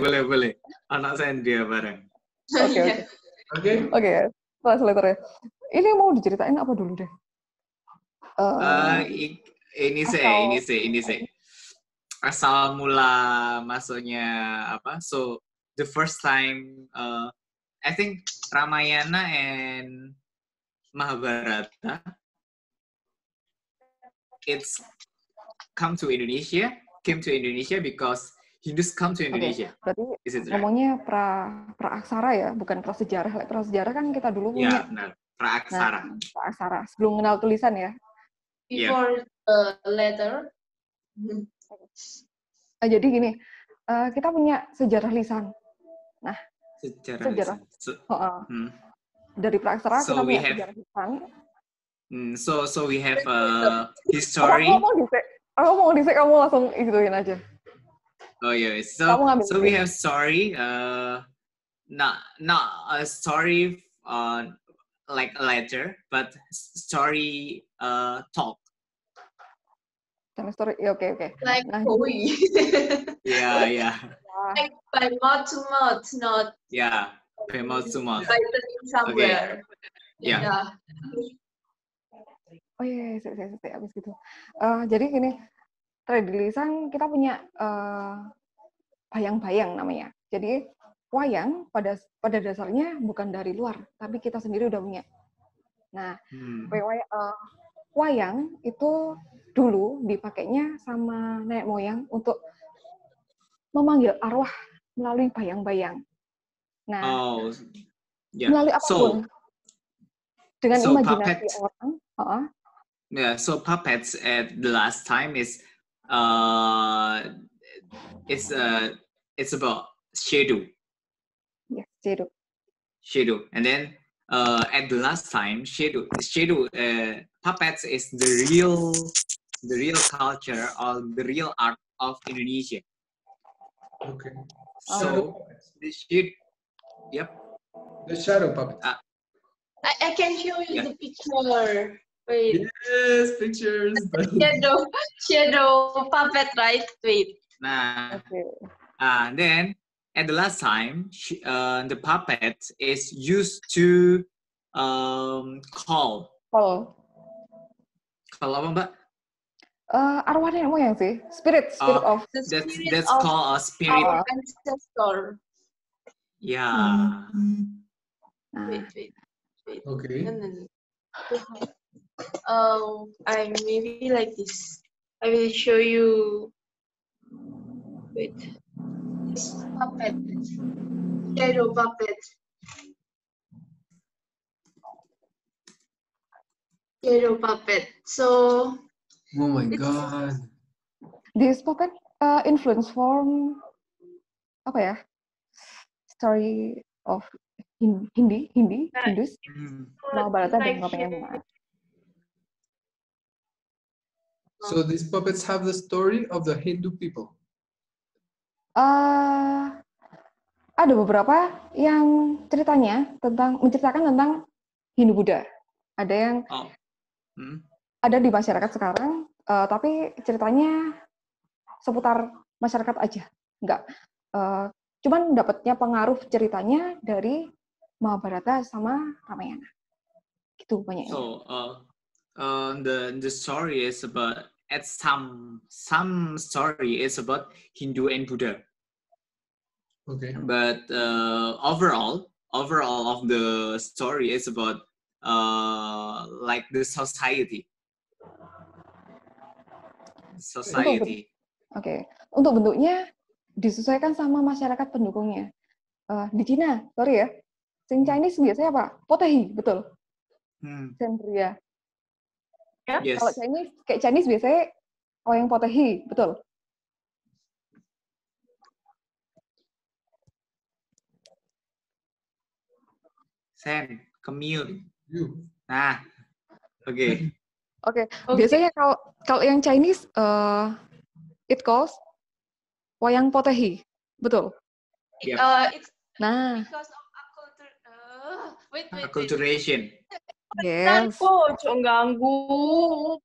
boleh. Anak Sandria bareng. Oke. Translatornya. Ini mau diceritain apa dulu deh? Ini sih. Asal mula masuknya apa? So the first time, I think Ramayana and Mahabharata, it's came to Indonesia because Hindus come to Indonesia. Berarti Is it right? ngomongnya pra-aksara ya, bukan prasejarah. Prasejarah kan kita dulu punya. Ya, benar. Pra-aksara. Nah, pra-aksara. Sebelum kenal tulisan ya. Before the letter. Jadi gini, kita punya sejarah lisan. Nah, sejarah. Dari pra-aksara kita punya sejarah lisan. So we have history. Aku mau disek, kamu langsung ikutin aja. Oh yeah, so we have story, not a story like a letter, but story talk. Story, oke. Like poetry. Yeah. Like by mouth to mouth, not. Yeah, by mouth to mouth. By turning somewhere. Okay. Yeah. Oh iya, habis gitu. Jadi gini, tradisi lisan kita punya bayang-bayang namanya. Jadi wayang pada dasarnya bukan dari luar, tapi kita sendiri udah punya. Nah, wayang itu dulu dipakainya sama nenek moyang untuk memanggil arwah melalui bayang-bayang. Nah, melalui apapun. Dengan imajinasi orang. Yeah, so puppets at the last time is it's about shadow. Yes, shadow. And then at the last time, shadow puppets is the real culture or the real art of Indonesia. Okay. So the shadow puppets. I can show you the picture. Wait. Yes, pictures. Shadow puppet, right? Wait. Nah. Okay. Then at the last time, the puppet is used to call. Call apa, Mbak? Arwah nenek moyang sih. Spirit of. That's called a spirit. Our ancestor. Yeah. Wait. Okay. I maybe like this. I will show you. Wait. This puppet. Shadow puppet. Shadow puppet. So. Oh my God. This puppet influence from apa ya? Story of Hindus. Mahabharata dan Ramayana. So these puppets have the story of the Hindu people. Ada beberapa yang menceritakan tentang Hindu Buddha. Ada yang ada di masyarakat sekarang, tapi ceritanya seputar masyarakat aja, enggak. Cuman dapatnya pengaruh ceritanya dari Mahabharata sama Ramayana. Gitu banyak. So the story is about some story is about Hindu and Buddha. Okay. But overall of the story is about like the society. Oke. Untuk bentuknya disesuaikan sama masyarakat pendukungnya. Di Cina, sorry ya. Sing Chinese biasanya apa? Potehi, betul. Sendria. Ya? Yes. Kalau Chinese biasanya yang potehi, betul. Sen, kemil. Nah, oke. Oke. Biasanya kalau yang Chinese, it calls wayang potehi, betul. Yep. It's because of acculturation. Yes. Jangan ganggu,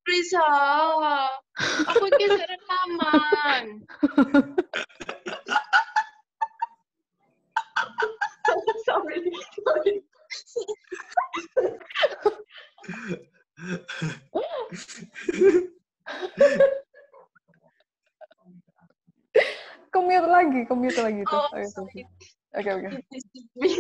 please aku geser rekaman. sorry. Commute lagi itu. Oh, Oke, sorry. oke. It is me.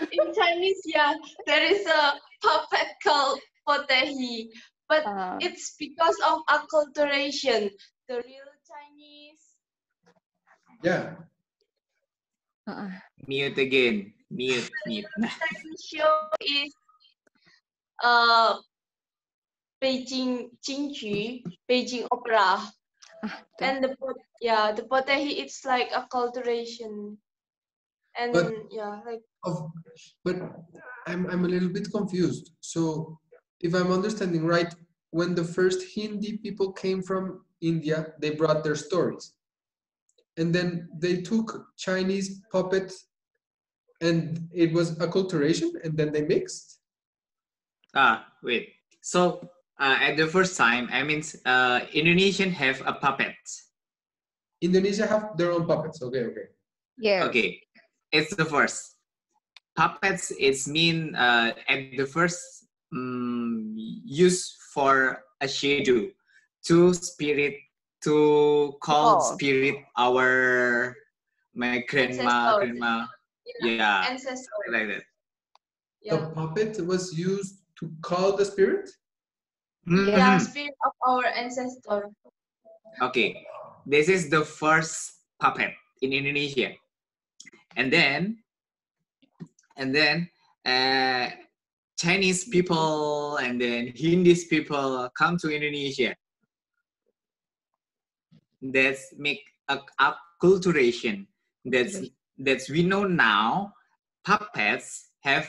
In Chinese, yeah, there is a puppet called potehi, but it's because of acculturation. The real Chinese. Yeah. Mute again. Mute. Chinese show is Beijing Jingju, Beijing Opera, and the potehi it's like acculturation, and But but I'm a little bit confused. So if I'm understanding right, when the first Hindi people came from India, they brought their stories. And then they took Chinese puppets and it was acculturation and then they mixed? Wait. So at the first time, I mean, Indonesian have a puppet. Indonesia have their own puppets. Okay. Yes. Okay. It's the first. Puppets is mean at the first use for a shadow to call spirit my grandma, ancestor. something like that. The puppet was used to call the spirit? Yeah, spirit of our ancestor. Okay, this is the first puppet in Indonesia, and then Chinese people and then Hindi people come to Indonesia. That's make a acculturation. That's we know now. Puppets have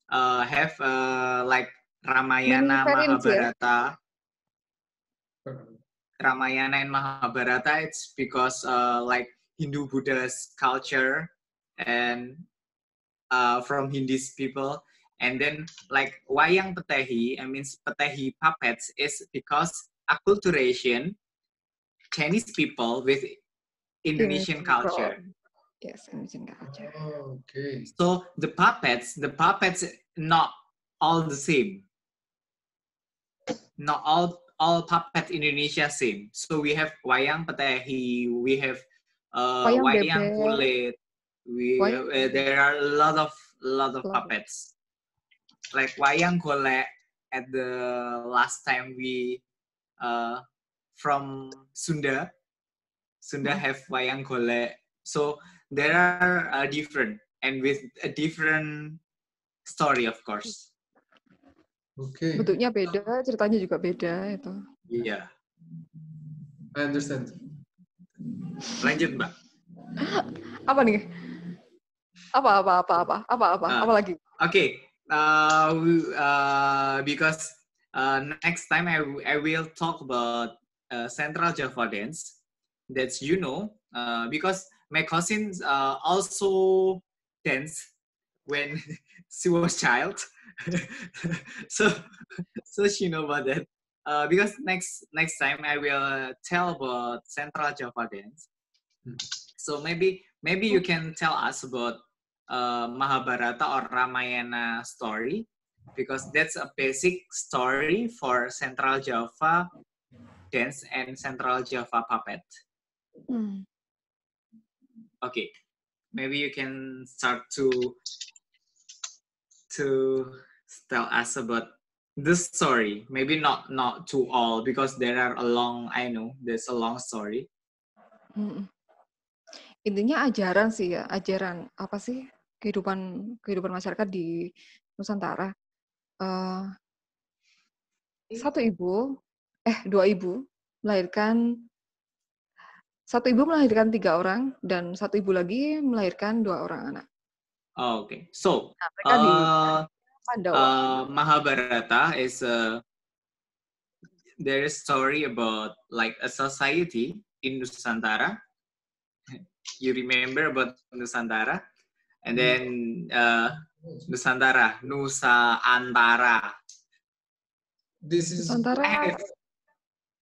like Ramayana, Mahabharata. Ramayana and Mahabharata. It's because like Hindu Buddha's culture and from Hindi's people. And then like wayang petehi, I mean petehi puppets is because acculturation Chinese people with Indonesian culture. Yes, Indonesian culture. Oh, okay. So the puppets not all the same. Not all puppet Indonesia same. So we have wayang petehi, we have wayang kulit. There are a lot of puppets. Like wayang golek at the last time we from Sunda have wayang golek. So there are different and with a different story of course. Okay. Bentuknya beda, ceritanya juga beda itu. Iya. I understand. Lanjut, Mbak. Apa nih? Apa lagi? Okay. Because next time I will talk about Central Java dance. That's because my cousins also dance when she was child. so she know about that. Because next time I will tell about Central Java dance. So maybe you can tell us about Mahabharata or Ramayana story, because that's a basic story for Central Java dance and Central Java puppet. Okay, maybe you can start to tell us about this story. Maybe not to all, because there are there's a long story. Intinya ajaran sih ya, ajaran apa sih kehidupan masyarakat di Nusantara. Dua ibu melahirkan 3 orang dan 1 ibu lagi melahirkan 2 orang anak. Oh, okay, so Pandawa. Mahabharata is there is story about like a society in Nusantara. You remember about Nusantara, and then Nusa Antara. This is Nusantara.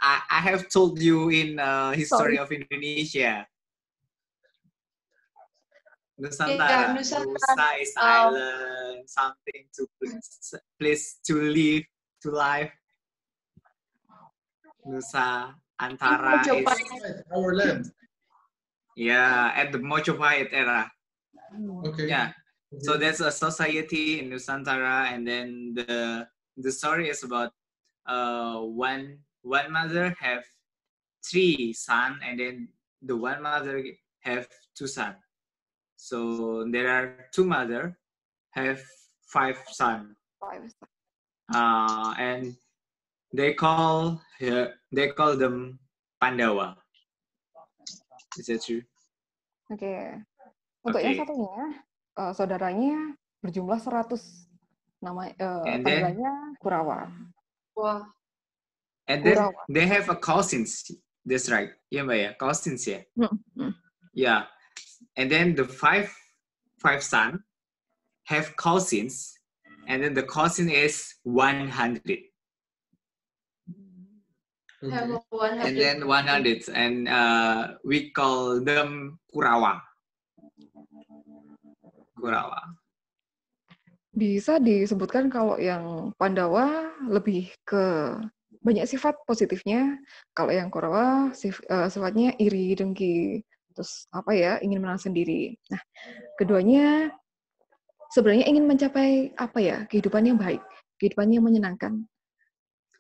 I have told you in History of Indonesia. Nusantara. Nusa is island, something to place to live, to live. Nusa Antara is our land. Yeah, at the Mojopahit era. Okay. Yeah. So that's a society in Nusantara, and then the story is about one mother have 3 sons, and then the one mother have 2 sons. So there are 2 mother have 5 sons. And they call them Pandawa. Is that true? Oke. Untuk yang satunya, saudaranya berjumlah 100. Panggilannya Kurawa. Wah. And then they have a cousins. That's right. Yeah, Mbak ya. Cousins ya. Yeah. And then the five sons have cousins, and then the cousin is 100. And then 100, and we call them Kurawa. Bisa disebutkan kalau yang Pandawa lebih ke banyak sifat positifnya, kalau yang Kurawa sifatnya iri, dengki, terus ingin menang sendiri. Nah, keduanya sebenarnya ingin mencapai kehidupan yang baik, kehidupan yang menyenangkan.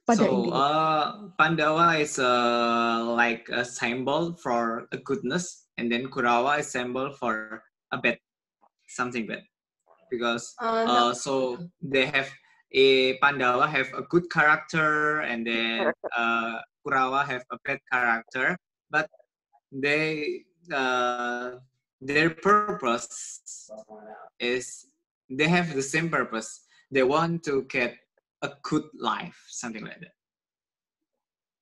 Pada intinya. Pandawa is like a symbol for a goodness, and then Kurawa is symbol for a bad, something bad, because so they have Pandawa have a good character, and then Kurawa have a bad character, but they their purpose is they have the same purpose. They want to get a good life, something like that.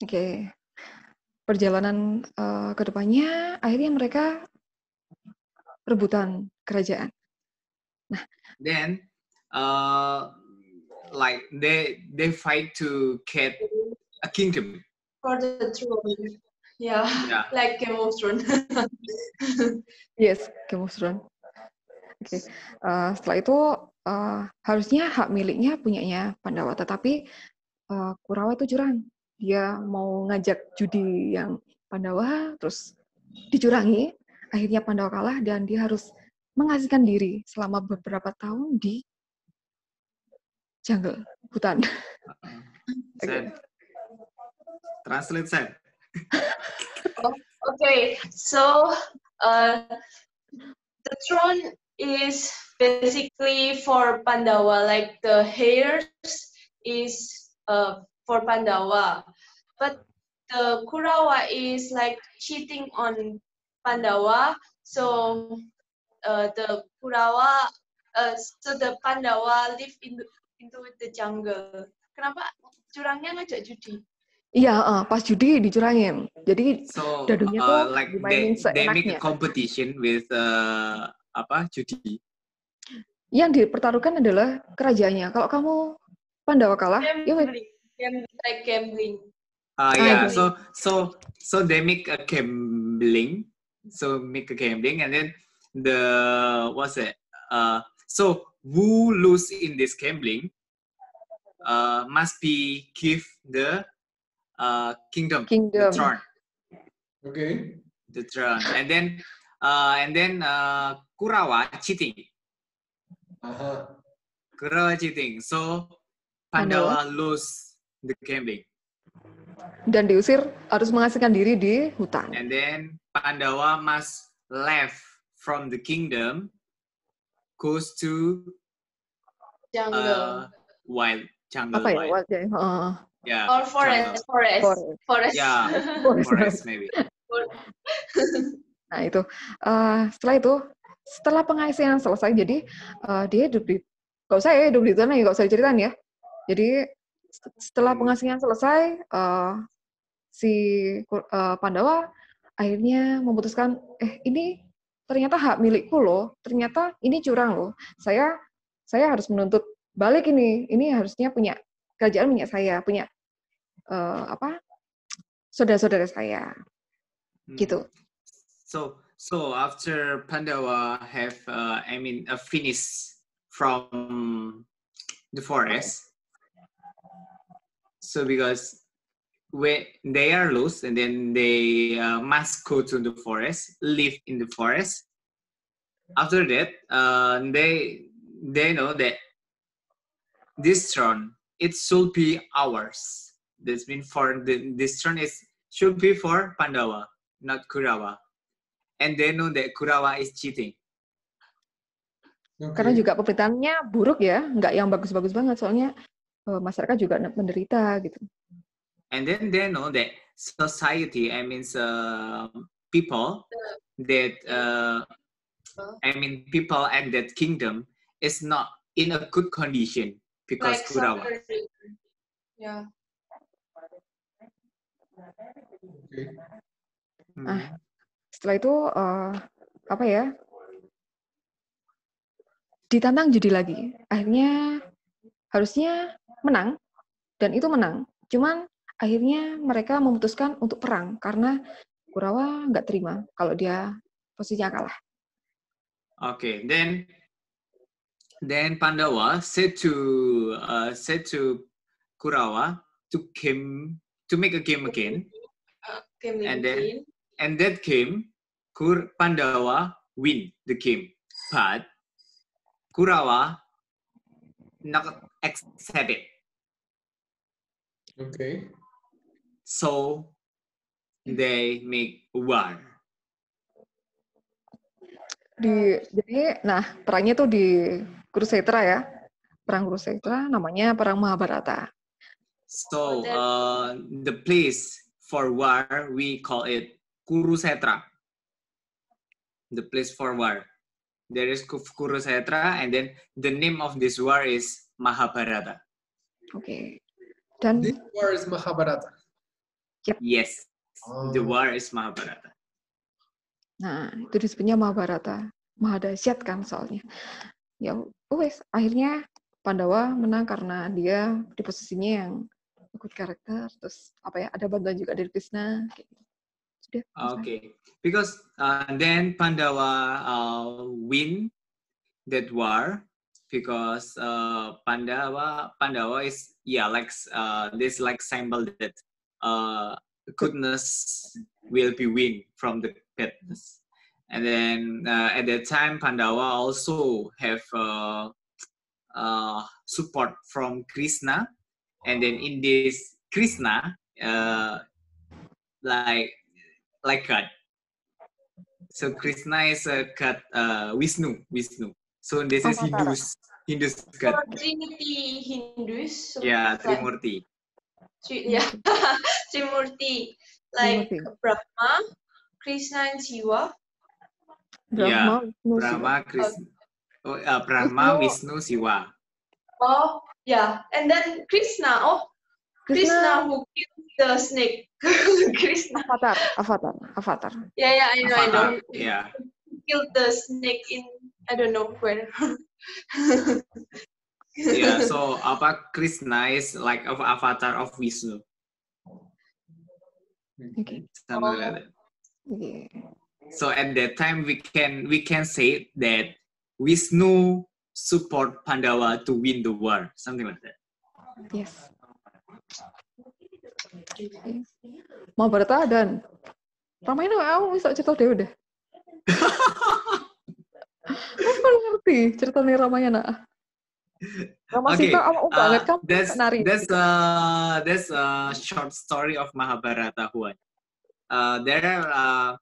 Oke. Perjalanan ke depannya, akhirnya mereka rebutan kerajaan. Nah, then like they fight to get a kingdom for the throne. Yeah. Like Game of Thrones. Yes, Game of Thrones. Oke. Setelah itu harusnya hak miliknya punyanya Pandawa, tetapi Kurawa itu curang. Dia mau ngajak judi yang Pandawa, terus dicurangi. Akhirnya Pandawa kalah dan dia harus mengasingkan diri selama beberapa tahun di jungle, hutan. Translate, Sam. Okay, so the throne is basically for Pandawa, like the heirs is for Pandawa, but the Kurawa is like cheating on Pandawa, so the Kurawa, so the Pandawa live into the jungle. Kenapa curangnya ngajak judi? Iya, pas judi dicurangin. Jadi dadunya tuh like dimainin seenaknya. They make a competition with judi. Yang dipertaruhkan adalah kerajaannya. Kalau kamu Pandawa kalah, gambling. Yeah. So they make a gambling. And then so who lose in this gambling must be give the kingdom, the throne. Okay. The throne, and then Kurawa cheating. Kurawa cheating. So Pandawa lose the gambling. Dan diusir, harus mengasingkan diri di hutan. And then Pandawa must left from the kingdom, goes to jungle. Wild jungle. Wild. Yeah. Or forest. Yeah, forest maybe. Nah itu, setelah pengasingan selesai, jadi dia hidup di, gak usah di sana ya, gak usah diceritain ya. Jadi setelah pengasingan selesai, si Pandawa akhirnya memutuskan, ini ternyata hak milikku loh, ternyata ini curang loh. Saya harus menuntut balik ini harusnya punya kerajaan, punya saya, punya saudara-saudara saya. Gitu. So after Pandawa have, finish from the forest. So because they are loose, and then they must go to the forest, live in the forest. After that, they know that this throne, it should be ours. This means this throne should be for Pandawa, not Kurawa. And they know that Kurawa is cheating. Karena juga pemerintahannya buruk ya, nggak yang bagus-bagus banget, soalnya masyarakat juga menderita gitu. And then they know that society, people that people at that kingdom is not in a good condition because Like Kurawa. Yeah. Setelah itu apa ya? Ditantang judi lagi. Akhirnya harusnya menang, dan itu menang. Cuman akhirnya mereka memutuskan untuk perang karena Kurawa nggak terima kalau dia posisinya kalah. Okay, then Pandawa said to Kurawa to make a game again. And that game, Pandawa win the game, but Kurawa not accept it. Okay. So they make war. Jadi, perangnya tuh di Kurukshetra ya. Perang Kurukshetra namanya Perang Mahabharata. So the place for war, we call it Kurukshetra. The place for war. There is Kurukshetra, and then the name of this war is Mahabharata. Okay. Dan this war is Mahabharata. Yep. Yes, the war is Mahabharata. Nah, itu disebutnya Mahabharata. Mahadahsyat kan soalnya. Ya, akhirnya Pandawa menang karena dia di posisinya yang good karakter, terus ada bantuan juga dari Krishna. Sudah. Okay, because then Pandawa win that war because Pandawa is this like symbol that goodness will be win from the badness. And then at that time Pandawa also have support from Krishna, and then in this Krishna like God. So Krishna is a god, Vishnu. So this is Hindus god. Trinity Hindus. Yeah, Trimurti. Trimurti. Like Brahma, Krishna, and Shiva. Brahma, Krishna. Brahma, Vishnu, Shiva. Oh, yeah. And then Krishna. Krishna who killed the snake. Krishna. Avatar. Yeah, I know. Yeah. Killed the snake in I don't know where. Yeah, so Krishna is like an avatar of Vishnu. Okay. Something like that. Yeah. So at that time we can say that Vishnu support Pandawa to win the war, something like that. Yes. Mahabharata dan Ramayana aku bisa cerita deh udah. Aku ngerti ceritanya Ramayana. Okay, banget kamu nari. That's a short story of Mahabharata, Juan. There are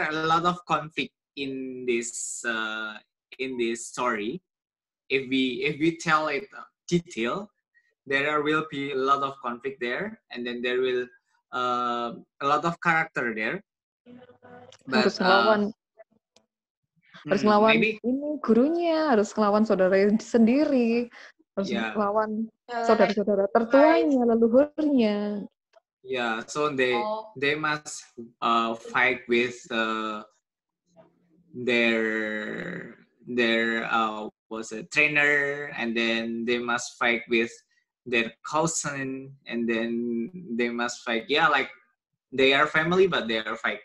a lot of conflict in this story. If we tell it detail, there will be a lot of conflict there, and then there will a lot of character there. But, harus ngelawan ini gurunya, harus ngelawan saudara sendiri, harus ngelawan saudara-saudara tertuanya, leluhurnya. Yeah, so they must fight with their trainer, and then they must fight with their cousin, and then they must fight. Yeah, like they are family, but they are fight.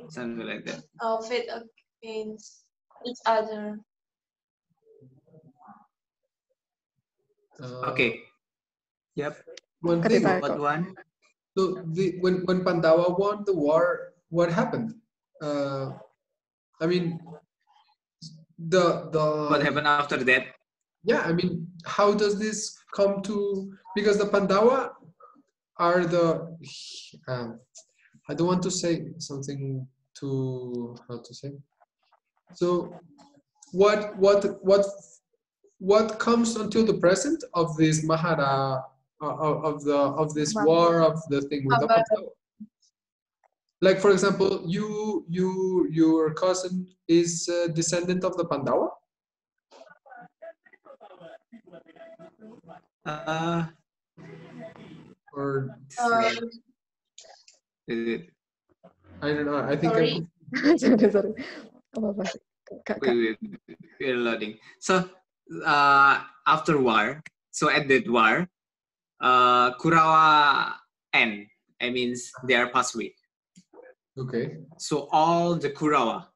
something like that. Fight against each other. Okay. Yep. One thing. What one? So when Pandawa won the war, what happened? I mean, the What happened after that? Yeah, I mean, how does this come to? Because the Pandawa are the. I don't want to say something too. How to say? So, what comes until the present of this Mahara of this war of the thing with the Pandawa? Like, for example, your cousin is a descendant of the Pandawa? Or I don't know. I think sorry. Sorry. We're loading. So after war, so at that war, Kurawa end. I mean, they are passed away. Okay. So all the Kurawa.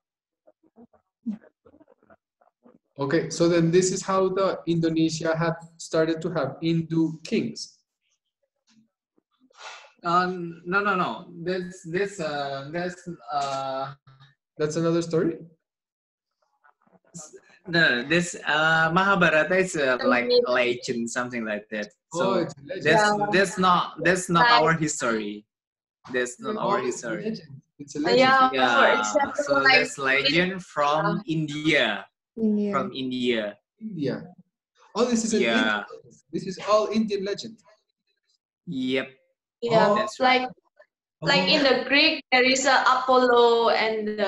Okay, so then this is how the Indonesia had started to have Hindu kings. No. That's another story. No, this Mahabharata is like legend, something like that. So it's a legend. that's not our history. That's not our history. It's a legend. Yeah. For example, So that's legend from India. From India. India. Oh, this is an Indian legend. This is all Indian legend. Yep. Yeah, that's right. Like in the Greek, there is Apollo and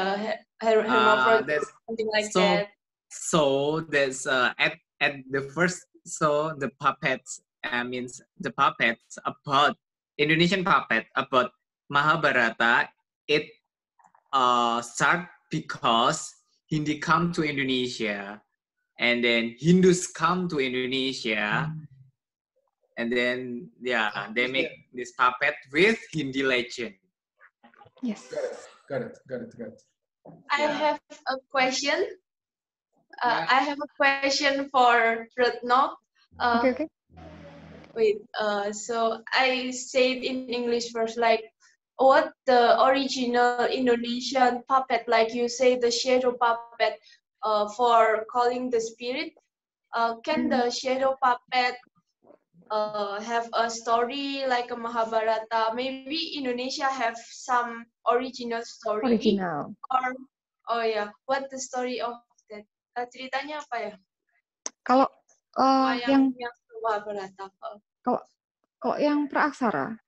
Hermaphrodite, something like that. So there's at the first, so the puppets means the puppets about Indonesian puppet about Mahabharata. It start because Hindi come to Indonesia, and then Hindus come to Indonesia, and then they make this puppet with Hindi legend. Yes. Got it. I have a question. I have a question for Retno. Okay. Wait. So I say it in English first. Like, what the original Indonesian puppet? Like you say, the shadow puppet. For calling the spirit. Can the shadow puppet have a story like a Mahabharata? Maybe Indonesia have some original story. Or what the story of that? Ceritanya apa ya? Kalau yang Mahabharata. Kalau yang praaksara,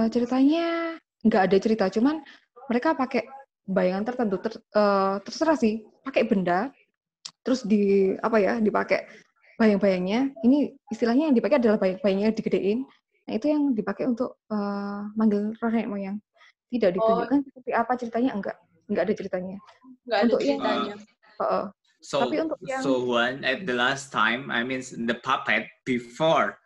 ceritanya nggak ada cerita, cuman mereka pakai bayangan tertentu, terserah sih, pakai benda, terus dipakai bayang-bayangnya. Ini istilahnya yang dipakai adalah bayang-bayangnya digedein. Nah itu yang dipakai untuk manggil roh nenek moyang. Tidak ditunjukkan seperti apa ceritanya, enggak ada ceritanya. Nggak ada ceritanya. Tapi untuk yang one at the last time, I mean the puppet before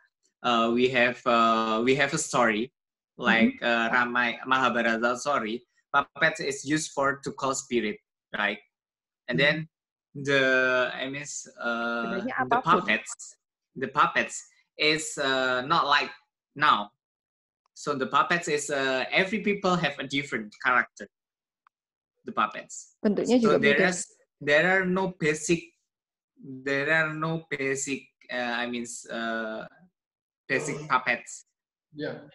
we have a story like Mahabharata story. Puppets is used to call spirit, right? And then the puppets is not like now. So the puppets is every people have a different character. The puppets. Bentuknya juga beda. There are no basic basic puppets. Yeah.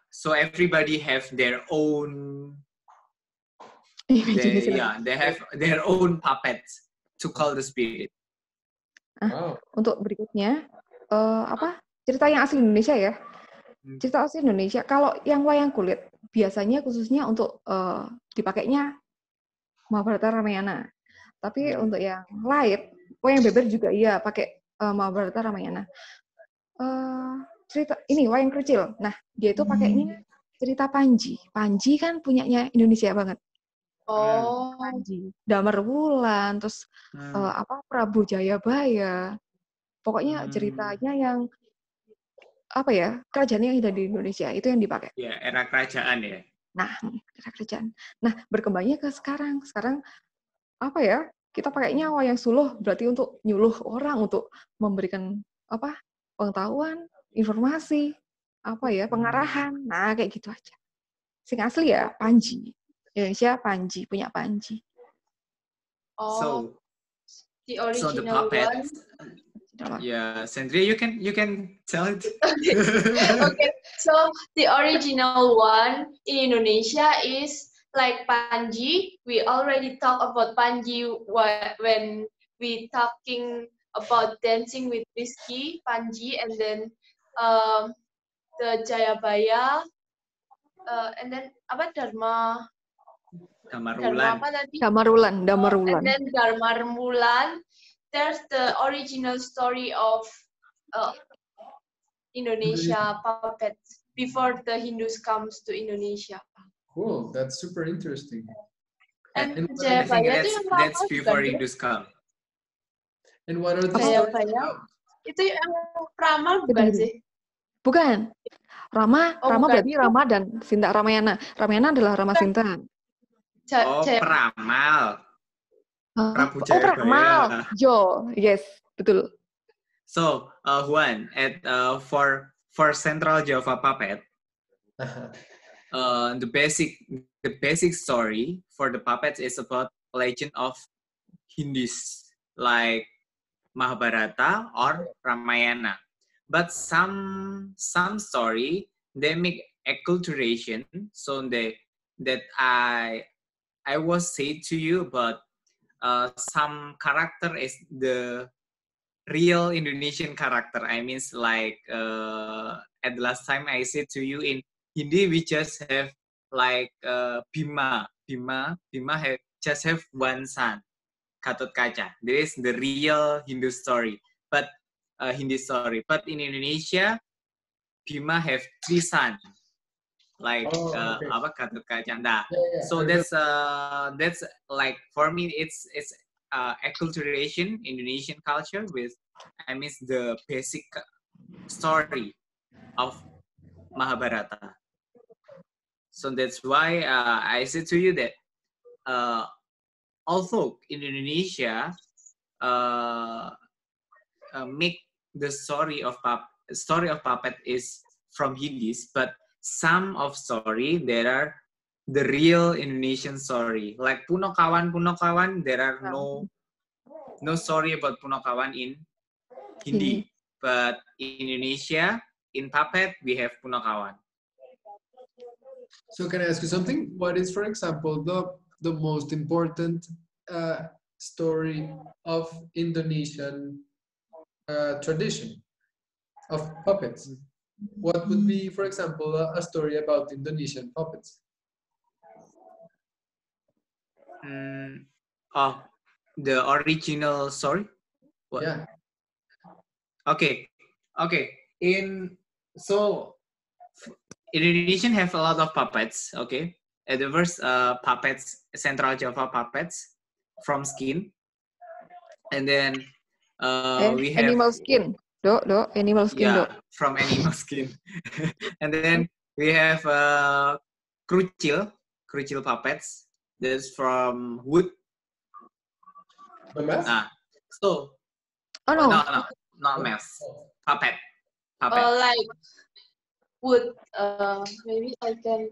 So everybody have their own. They have their own puppets to call the spirit. Untuk berikutnya, cerita yang asli Indonesia ya. Cerita asli Indonesia. Kalau yang wayang kulit biasanya khususnya untuk dipakainya Mahabharata Ramayana. Tapi untuk yang lain, wayang beber juga iya pakai Mahabharata Ramayana. Cerita ini wayang kecil. Nah, dia itu pakainya cerita Panji. Panji kan punyanya Indonesia banget. Panji, Damar Wulan, terus Prabu Jayabaya. Pokoknya ceritanya yang kerajaan yang ada di Indonesia itu yang dipakai. Ya, era kerajaan ya. Nah, kerajaan. Nah, berkembangnya ke sekarang. Sekarang apa ya? Kita pakainya wayang suluh berarti untuk nyuluh orang, untuk memberikan apa? Pengetahuan, informasi, apa ya? Pengarahan. Nah, kayak gitu aja. Sing asli ya Panji. Indonesia Panji, punya Panji. Oh, the So the original puppet. one. Yeah, Sandria, you can tell it. Okay, so the original one in Indonesia is like Panji. We already talked about Panji when we talking about dancing with Rizky, Panji, and then the Jayabaya, and then apa Dharma Damarulan. apa tadi? Damarulan. And then Dharma Rembulan. There's the original story of Indonesia puppets before the Hindus comes to Indonesia. Cool, that's super interesting. And I think Jayabaya itu yang lama that's before bukan? Hindus come. And what are the stories Jayabaya about? itu yang Rama bukan sih? Bukan. Rama Oh, bukan. berarti Rama dan Sinta Ramayana. Ramayana adalah Rama Sinta. Peramal. Prabu Oh, Jayabaya. Peramal. Jo, yes, betul. So, Juan, for Central Java puppet, the basic story for the puppets is about legend of Hindus like Mahabharata or Ramayana. But some story they make acculturation, so that I was said to you, but some character is the real Indonesian character. I mean, like at the last time I said to you in Hindi, we just have like Bhima just have one son, Gatot Kaca. This is the real Hindu story, but Hindi story. But in Indonesia, Bhima have 3 sons, like apa Gatot Kaca. Nah, so that's like for me it's acculturation Indonesian culture with, I mean, the basic story of Mahabharata. So that's why I said to you that although in Indonesia make the story of puppet is from Hindis, but some of story there are the real Indonesian story. Like Punokawan, there are no story about Punokawan in Hindi. But in Indonesia, in puppet, we have Punokawan. So can I ask you something? What is, for example, the most important story of Indonesian tradition of puppets? What would be, for example, a story about Indonesian puppets? The original story? What? Yeah. Okay. Indonesian have a lot of puppets. Okay. The first puppets, Central Java puppets from skin, and then we have animal skin. Animal skin. Yeah, from animal skin. And then we have krucil puppets. That's from wood. So. Oh no. No, not mouse. Puppet. Like wood. Maybe I can.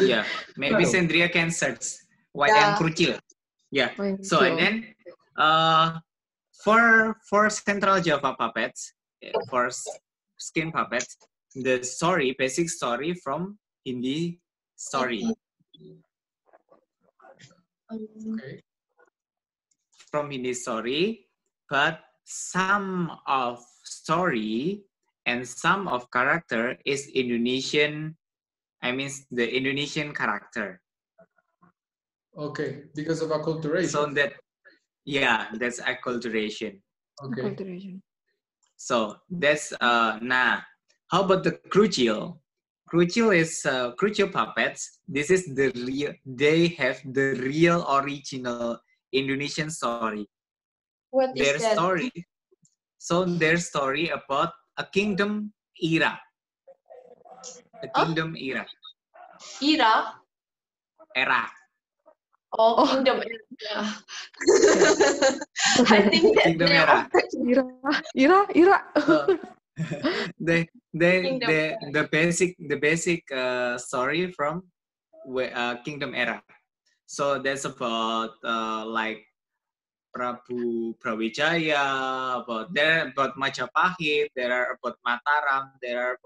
Yeah, maybe Sandria can search wayang krucil. Yeah. So and then for Central Java puppets, for skin puppets, the basic story from Hindi story. Okay. From Hindi story, but some of story and some of character is Indonesian. I mean, the Indonesian character. Okay, because of acculturation. So that's acculturation. Okay. Acculturation. So that's nah. How about the krucil? Krucil is krucil puppets. This is the real. They have the real original Indonesian story. What is their that? story? So their story about a kingdom era. A kingdom era. Era? era. Oh, Kingdom Era. I think that Kingdom name Era. Ira. So Kingdom the basic story from Kingdom Era. So that's about like Prabu Brawijaya, about Majapahit, there are about Mataram, there are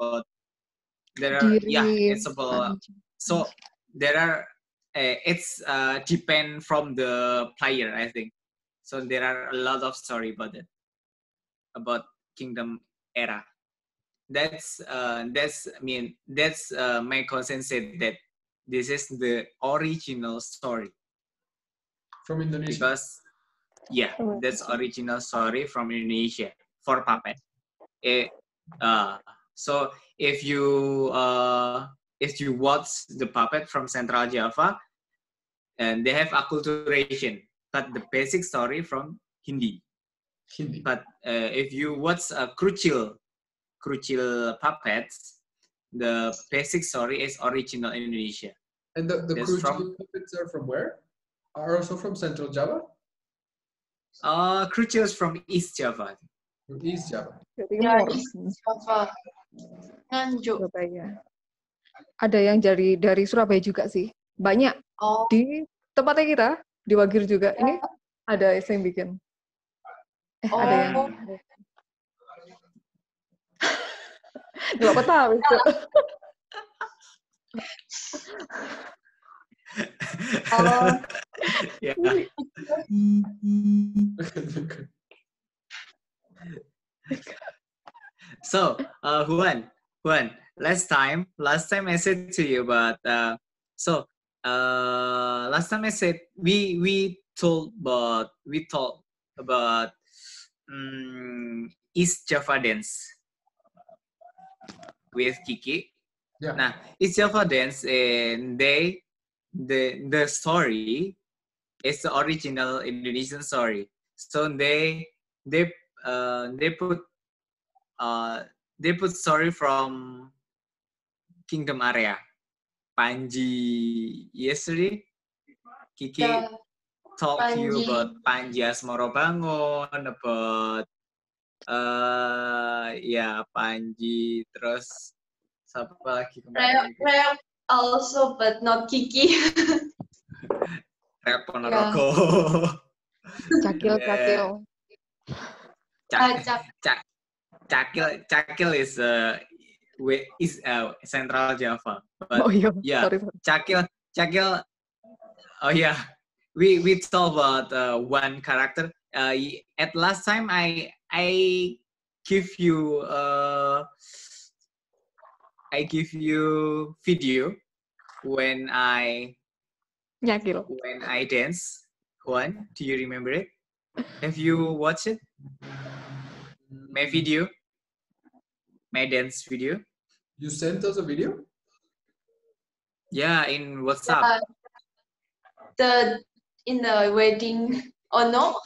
Diri. it's about, so there are it's depend from the player, I think. So there are a lot of story about it, about Kingdom Era. That's my consent said that this is the original story From Indonesia. because that's original story from Indonesia for puppet. So if you watch the puppet from Central Java, and they have acculturation, but the basic story from Hindi. But if you watch Krucil puppets, the basic story is original Indonesia. And the Krucil puppets are from where? Are also from Central Java? Krucil is from East Java. From East Java. Ya, East Java. Nganjuk. Surabaya. Ada yang dari Surabaya juga sih. Banyak. Oh. Di tempatnya kita, di Wagir juga. Ini ada yang bikin. Ada yang... Nggak apa tahu itu. So, Juan, last time I said to you, but last time I said we talked about East Java dance with Kiki. Yeah. Nah, East Java dance, and the story is the original Indonesian story. So they put story from Kingdom area. Panji yesterday, Kiki talked to you about Panji Asmorobangun, about Panji, terus siapa lagi kemarin? Reok also, but not Kiki. Reok Ponorogo. Cakil. Cakil is Central Java. But sorry. Cakil. Oh yeah, we talk about one character. At last time I give you video when I dance. Juan, do you remember it? Have you watched it? My video, my dance video. You sent us a video? Yeah, in WhatsApp. In the wedding, or no?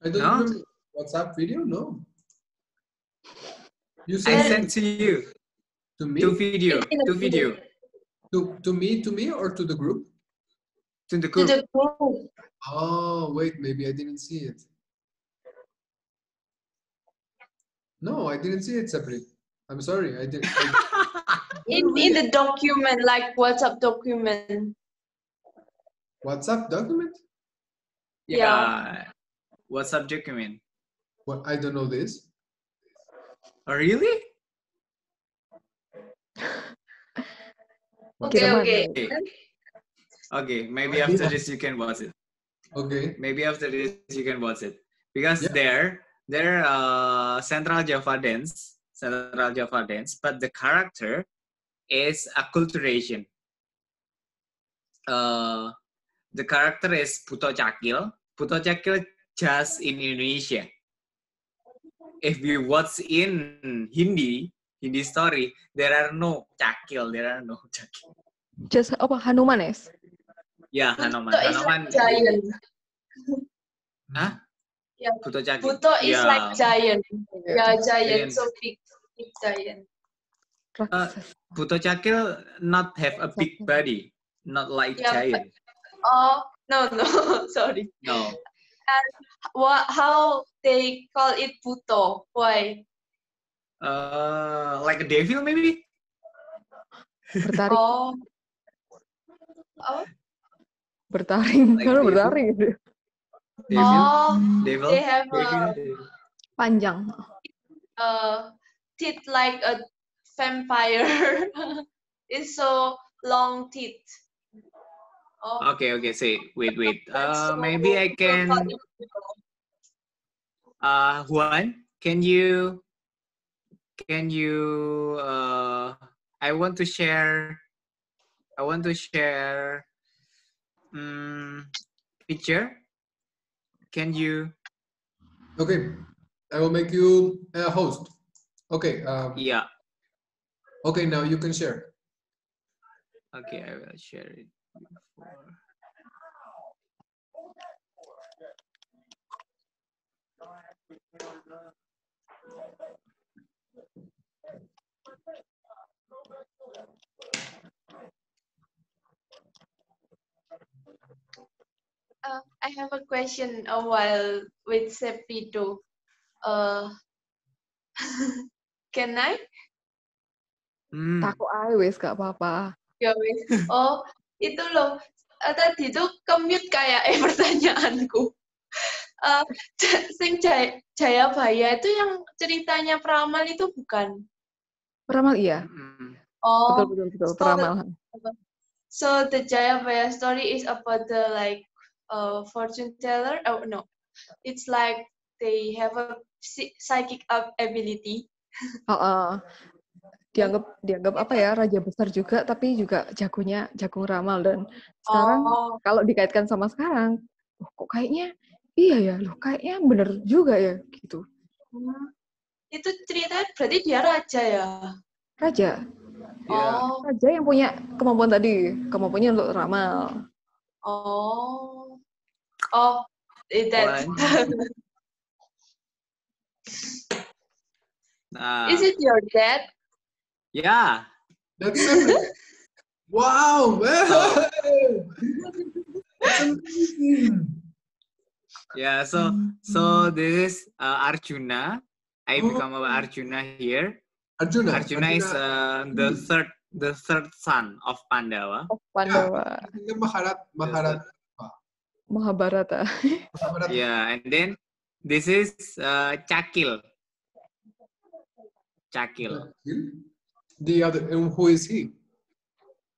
I don't remember. WhatsApp video? No. I sent to you. To me? To video. To me, or to the group? To the group. To the group. Oh, wait, maybe I didn't see it. No, I didn't see it separate. I'm sorry, I didn't. In the document, like WhatsApp document. WhatsApp document? Yeah. WhatsApp document. What? I don't know this. Oh, really? Okay, maybe after this you can watch it. Okay. Maybe after this you can watch it. Because they're Central Java dance, but the character is acculturation. The character is Puto Cakil. Puto Cakil just in Indonesia. If we watch in Hindi story, there are no Cakil. Just Hanuman is? Yeah, Hanuman. Like giant. Huh? Yeah. Puto Cakil. Puto is like giant. Yeah, giant. So big giant. Puto Cakil not have a big body. not like Yeah. giant. Oh no, sorry. No. And how they call it buto? Why? Like a devil maybe? Bertaring. Oh. Oh. Bertaring. Like Kalau devil. bertaring gitu. Devil? Oh. Devil? They have Devil? Panjang. teeth like a vampire. It's so long teeth. Oh, Okay, say, wait. that's so Maybe I can, Juan, can you, I want to share, picture. Can you? Okay, I will make you a host. Okay. Yeah. Okay, now you can share. Okay, I will share it before. I have a question while with Seprido. Can I? Takut aja wes, gak apa-apa. Ya wes. Oh, itu loh. Tadi tuh ke-mute kayak pertanyaanku. Sing Jayabaya itu yang ceritanya peramal itu bukan? Peramal iya. Oh, Betul. Peramal. So the Jayabaya story is about the like fortune teller. Oh no, it's like they have a psychic ability. Dianggap apa ya, raja besar juga, tapi juga jagung ramal. Dan sekarang kalau dikaitkan sama sekarang, kok kayaknya iya ya, loh kayaknya bener juga ya gitu. Itu ceritanya berarti dia raja ya? Raja. Oh. Raja yang punya kemampuan tadi, kemampuannya untuk ramal. Oh, that's. Is it your dad? Yeah. That's it. Wow, man. That's amazing. Yeah, so this is Arjuna. I become Arjuna here. Arjuna is the third son of Pandawa. Pandawa. Mahabharata. Yeah, and then this is Cakil. The other, who is he?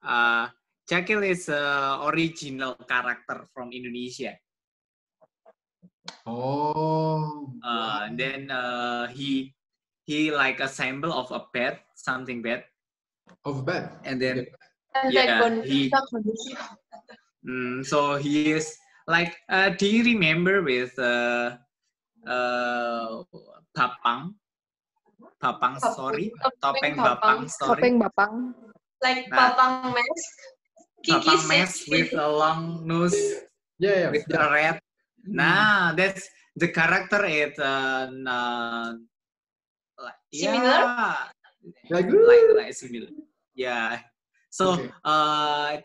Cakil is original character from Indonesia. Oh. And then he like a symbol of a bat, something bad. Of a bat. And then so he is like. Do you remember with Bapang story? Topeng Bapang story. Topeng Bapang. Like Bapang mask. Bapang mask with a long nose. Yeah. With a red. Nah, that's the character. It similar. Like similar. Yeah. So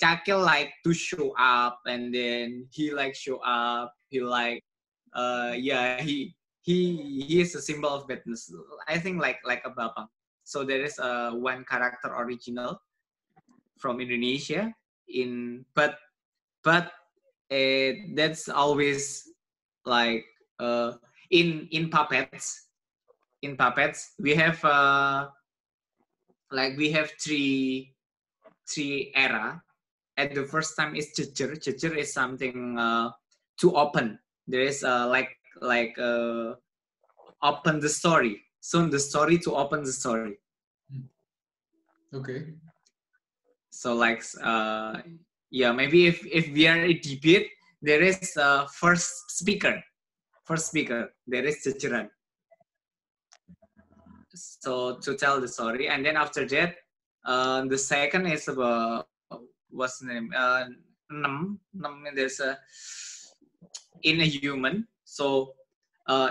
Cakil like to show up, and then he like show up. He like he is a symbol of badness. I think like a Bapang. So there is one character original from Indonesia but that's always like in puppets. In puppets we have we have three era. At the first time is jejer. Jejer is something to open. There is open the story. So the story to open the story. Okay. So like maybe if we are a debate, there is first speaker. There is jejeran. So to tell the story, and then after that, the second is about what's the name? Nam. There's in a human. So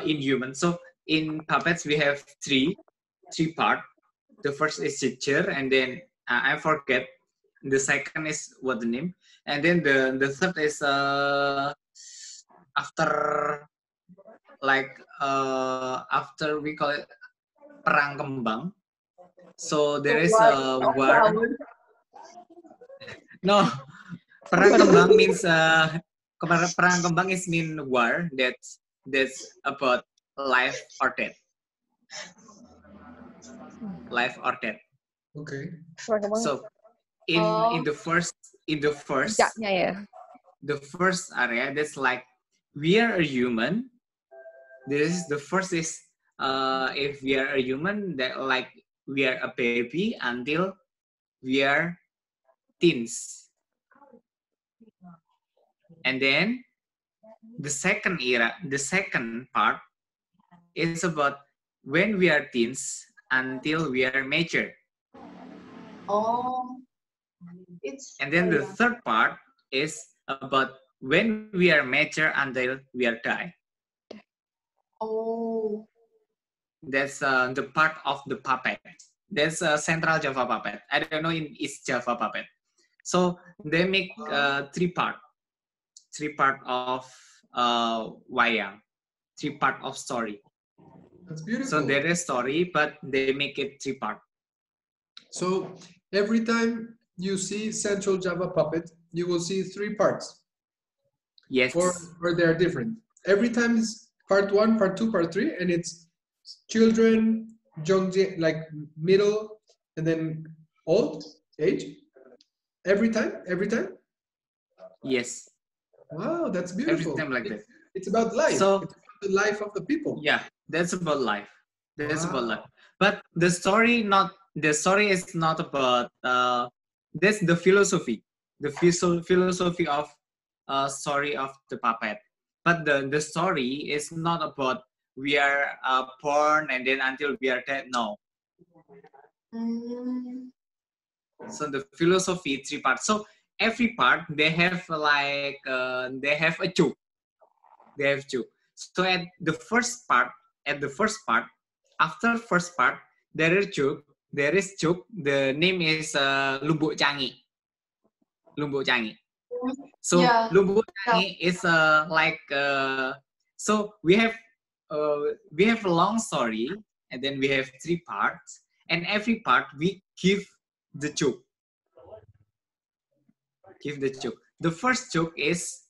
in human. So in puppets we have three part. The first is jejer, and then I forget The second is what the name, and then the third is after after we call it perang kembang. So there is a war. No, perang kembang means perang kembang is mean war that's about life or death. Life or death. Okay. So in the first Puncaknya ya. the first area that's like we are a human. This is the first is if we are a human that like we are a baby until we are teens. And then the second part is about when we are teens until we are mature. And then the third part is about when we are mature until we are die. That's the part of the puppet. That's Central Java Puppet. I don't know in East Java Puppet. So they make three part of wayang, three part of story. That's beautiful. So there is story, but they make it three part. So every time you see Central Java Puppet, you will see three parts. Yes. Or they're different. Every time it's part 1, part 2, part 3, and it's children, young, like middle, and then old age. Every time. Yes. Wow, that's beautiful. Every time like that. It's about life. So it's about the life of the people. Yeah, that's about life. That's about life. But the story is not about. That's the philosophy. The philosophy of story of the puppet. But the story is not about we are born and then until we are dead. No. So the philosophy three parts. So every part they have like they have a joke. They have joke. So at the first part, after first part, there is joke. The name is Lumbuk Cangi. So yeah. Lumbuk Cangi is like so we have a long story, and then we have three parts, and every part we give the joke. The first joke is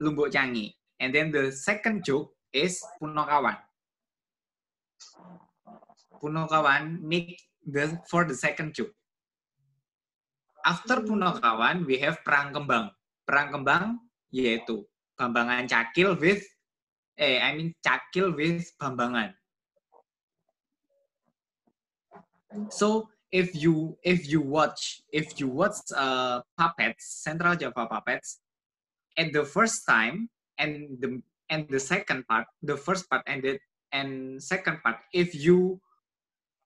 Lumbuk Cangi. And then the second joke is Punokawan. Punokawan make for the second joke. After Punokawan, we have Perang Kembang. Perang Kembang yaitu Bambangan Cakil with Cakil with Bambangan. So if you watch puppets, Central Java Puppets, at the first time and the second part, the first part and second part, if you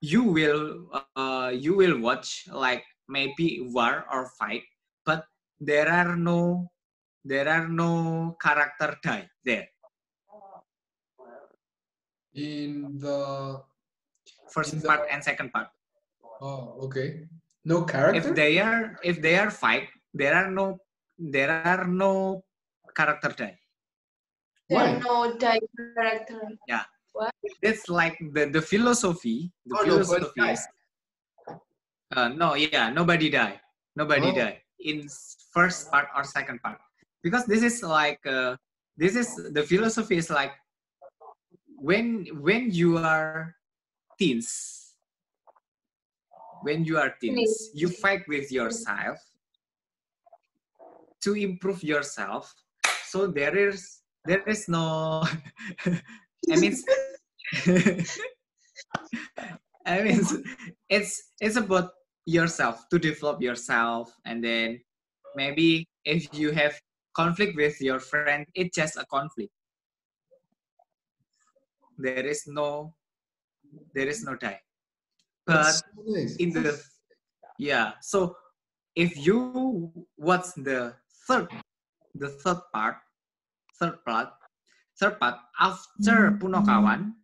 will watch like maybe war or fight, but there are no character die there. In the first part and second part. Oh, okay. No character? If they are fight, there are no character die. There are no die character. Yeah. What? It's like the philosophy. The philosophy is nobody die. Nobody die in first part or second part, because this is like the philosophy is like when you are teens. When you are teens, you fight with yourself to improve yourself. So there is no. I mean, it's about yourself, to develop yourself, and then maybe if you have conflict with your friend, it's just a conflict. There is no die. But in the so if you watch the third part after Punokawan,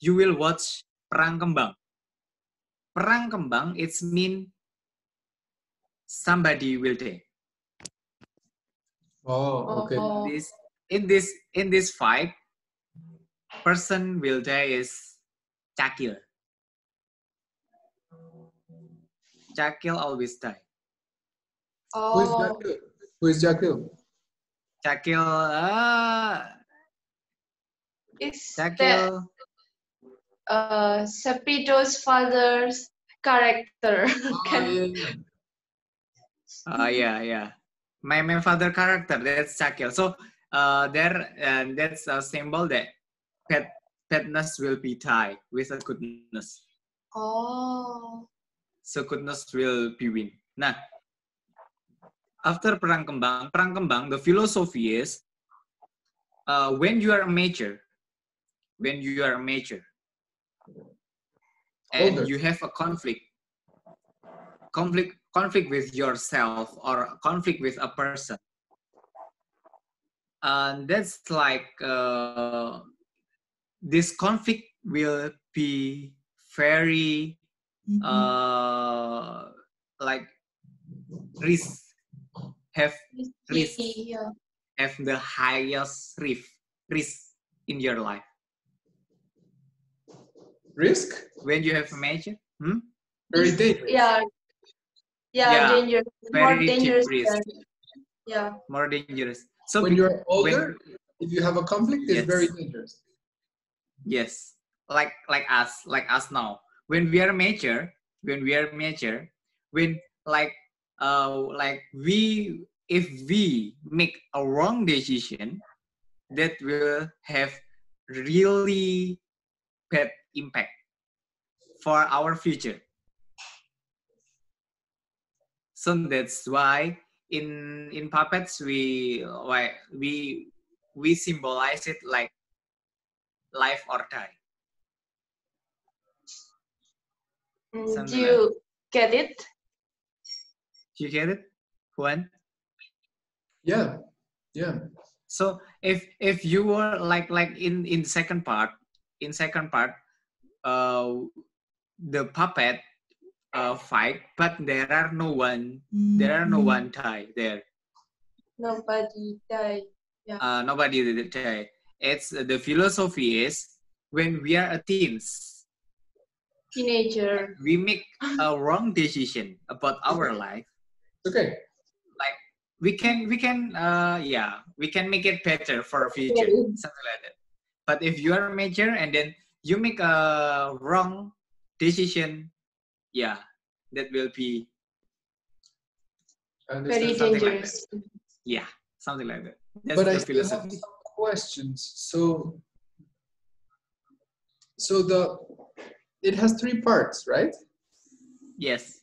you will watch Perang Kembang. Perang Kembang, it's mean somebody will die. Oh, okay. Oh. In this fight, person will die is Cakil. Cakil always die. Who is Oh. Jakil? Who is Jakil? Cakil, Is that Cakil. Seprido's father's character? Oh, Can Yeah. My father character, that's Cakil. So that's a symbol that petness will be tied with a goodness. Oh. So goodness will be win. Nah, after Perang Kembang, the philosophy is when you are a major, and older. you have a conflict with yourself or conflict with a person, and that's like this conflict will be very like risk have risk Yeah. have the highest risk in your life Risk? when you have a major. Very dangerous. Yeah. Yeah, Dangerous. More very deep dangerous risk. than, yeah. More dangerous. So When you're older, if you have a conflict, it's very dangerous. Yes, like us now. When we are mature, when like we if we make a wrong decision, that will have really bad impact for our future. So that's why in puppets we symbolize it like life or die. Do you get it? You get it, Juan? Yeah. So if you were like in second part, the puppet fight, but there are no one die there. Nobody died. Yeah. Nobody did die. It's the philosophy is when we are a Teenager. we make a wrong decision about our life. Okay. Like we can make it better for future, something like that. But if you are major and then you make a wrong decision, that will be Very something dangerous. like that. Something like that. That's But the I still have philosophy. some questions. So it has 3 parts, right? Yes.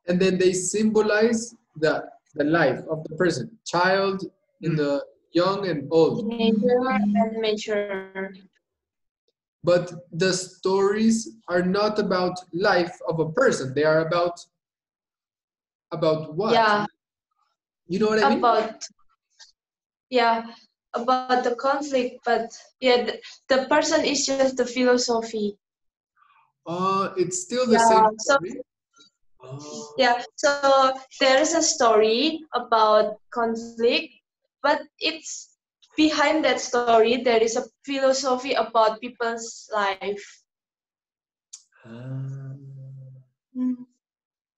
And then they symbolize the life of the person, child, in the young and old. Teenager and mature. But the stories are not about life of a person. They are about what? Yeah. You know what I mean? About the conflict, but the person is just the philosophy. It's still the same story. So there is a story about conflict, but it's behind that story there is a philosophy about people's life.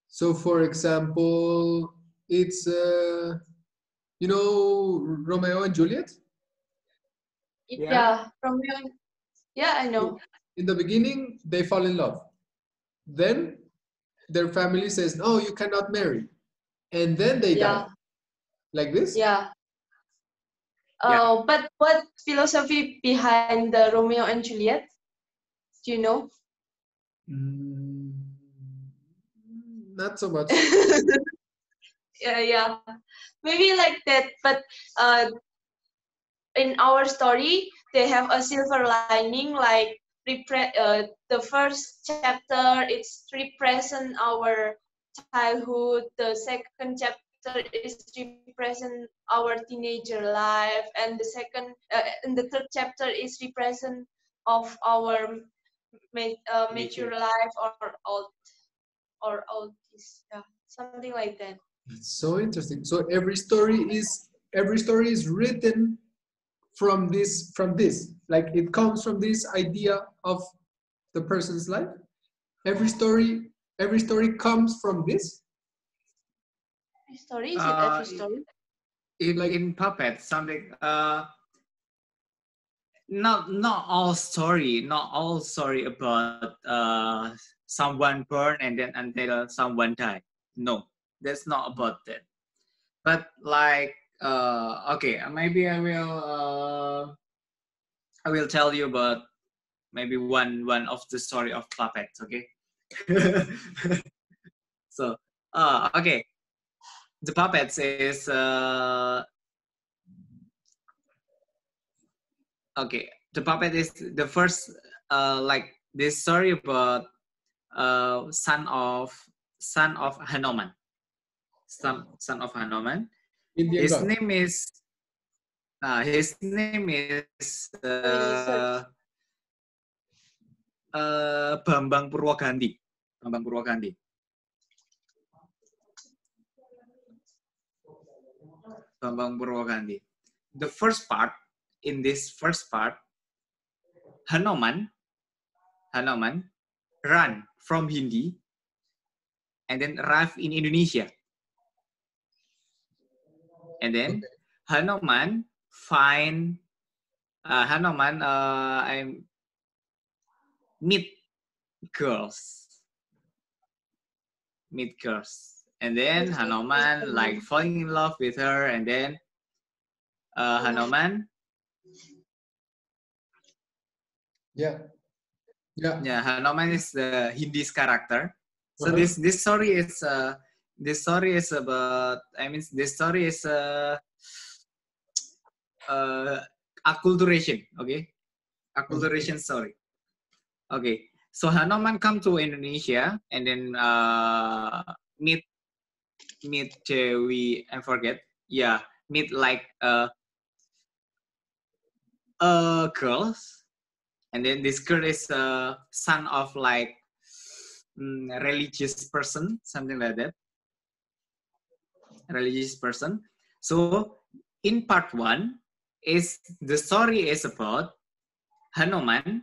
So for example, it's Romeo and Juliet? Romeo. Yeah, I know. In the beginning, they fall in love. Then their family says, no, you cannot marry. And then they die. Like this? But what philosophy behind the Romeo and Juliet? Do you know? Not so much. Maybe like that, but in our story they have a silver lining, like the first chapter it's represent our childhood, the second chapter is represent our teenager life, and the third chapter is represent of our mature life or old this something like that. It's so interesting. So every story is written from this. Like it comes from this idea of the person's life. Every story comes from this. Every story, is it every story? In puppet, something not all story about someone born and then until someone die. No, that's not about that. But like okay, maybe I will tell you about maybe one of the story of puppets. Okay. So okay, the puppets is okay, the puppet is the first like this story about son of Hanuman. Son of Hanuman. Indian His God. name is Bambang Purwagandhi. Bambang Purwagandhi. Bambang Purwagandhi. The first part, in this first part, Hanuman run from Hindi and then arrive in Indonesia. And then Hanuman find I meet girls. And then Hanuman like falling in love with her, and then Hanuman Hanuman is the Hindi's character. So this story is about, this story is acculturation, okay? Acculturation story. Okay. So Hanuman come to Indonesia and then meet Dewi, I forget. Yeah, meet like girls, and then this girl is a son of like religious person, something like that. Religious person. So in part 1 is the story is about Hanuman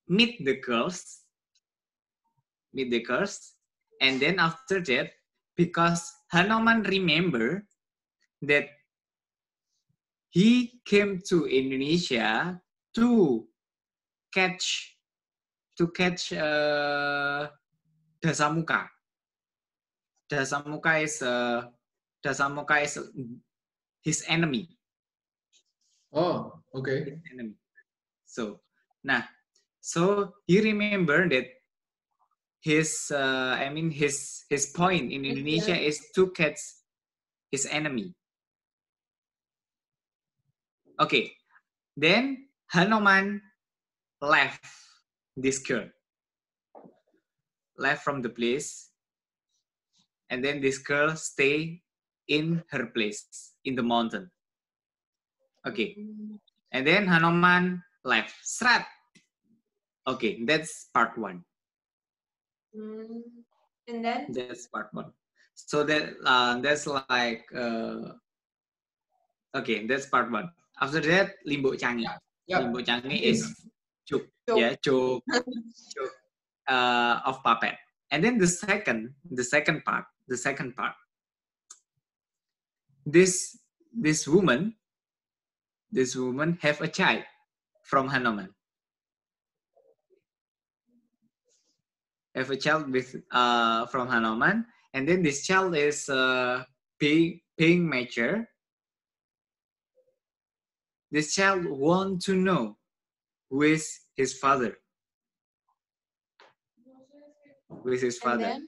meet the girls, and then after that, because Hanuman remember that he came to Indonesia to catch Dasamuka. Dasamuka is his enemy. Oh, okay. His enemy. So he remembered that his point in Indonesia is to catch his enemy. Okay, then Hanuman left this girl, left from the place, and then this girl stay in her place in the mountain. Okay, and then Hanuman left. Srat. Okay, that's part 1. And then that's part 1. So that's like okay, that's part 1. After that, Limbo Changi. Limbo Changi is Chuk. Yeah, Chuk of puppet. And then the second part. This woman have a child from Hanuman. Have a child with from Hanuman, and then this child is being mature. This child want to know who is his father.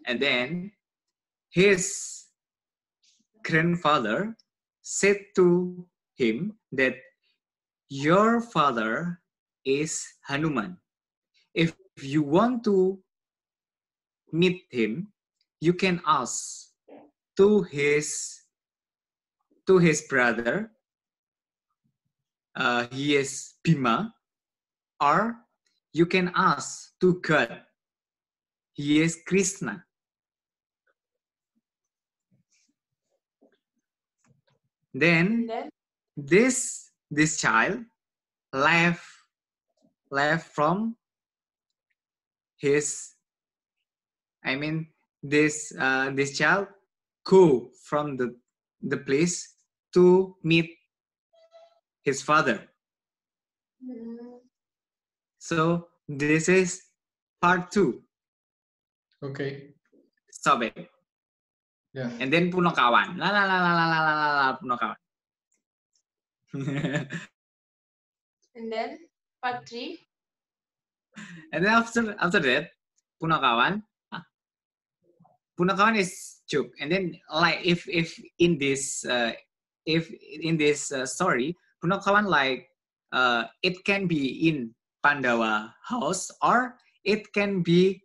And then his grandfather said to him that your father is Hanuman. If you want to meet him, you can ask to his brother. He is Bhima, or you can ask to God. He is Krishna. Then Then this child left from his, I mean, this child go from the place to meet his father. So this is part 2. Okay. Stop it. Yeah. And then Punokawan. La la la la la la la la la Punokawan. and then part 3. And then after that, Punokawan. Punakawan is joke. And then like if in this story, Punakawan like it can be in Pandawa house, or it can be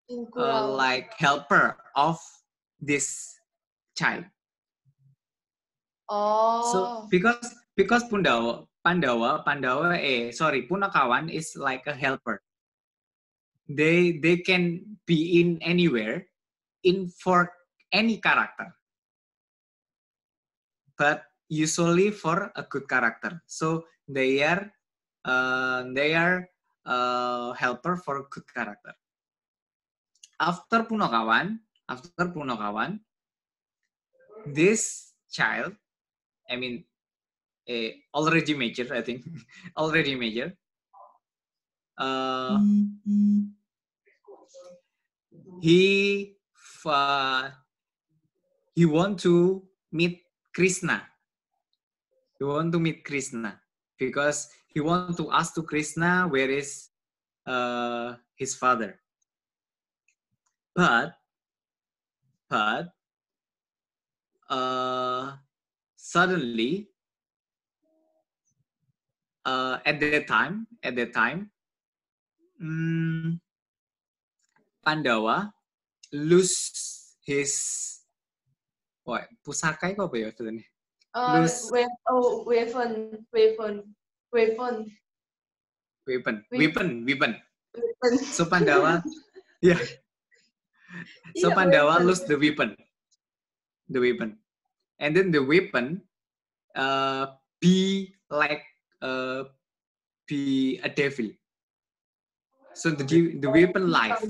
In Kurau. like helper of this child. So Oh. because Punakawan is like a helper. They can be in anywhere, in for any character, but usually for a good character. So they are helper for good character. After Punokawan, this child, I mean, already major, I think, already major. He want to meet Krishna. He want to meet Krishna because he want to ask to Krishna where is his father. But suddenly at that time Pandawa lose his pusaka itu apa ya sebenarnya? Lose weapon. So Pandawa, yeah. So Pandawa lose the weapon, and then the weapon be like be a devil. So the weapon life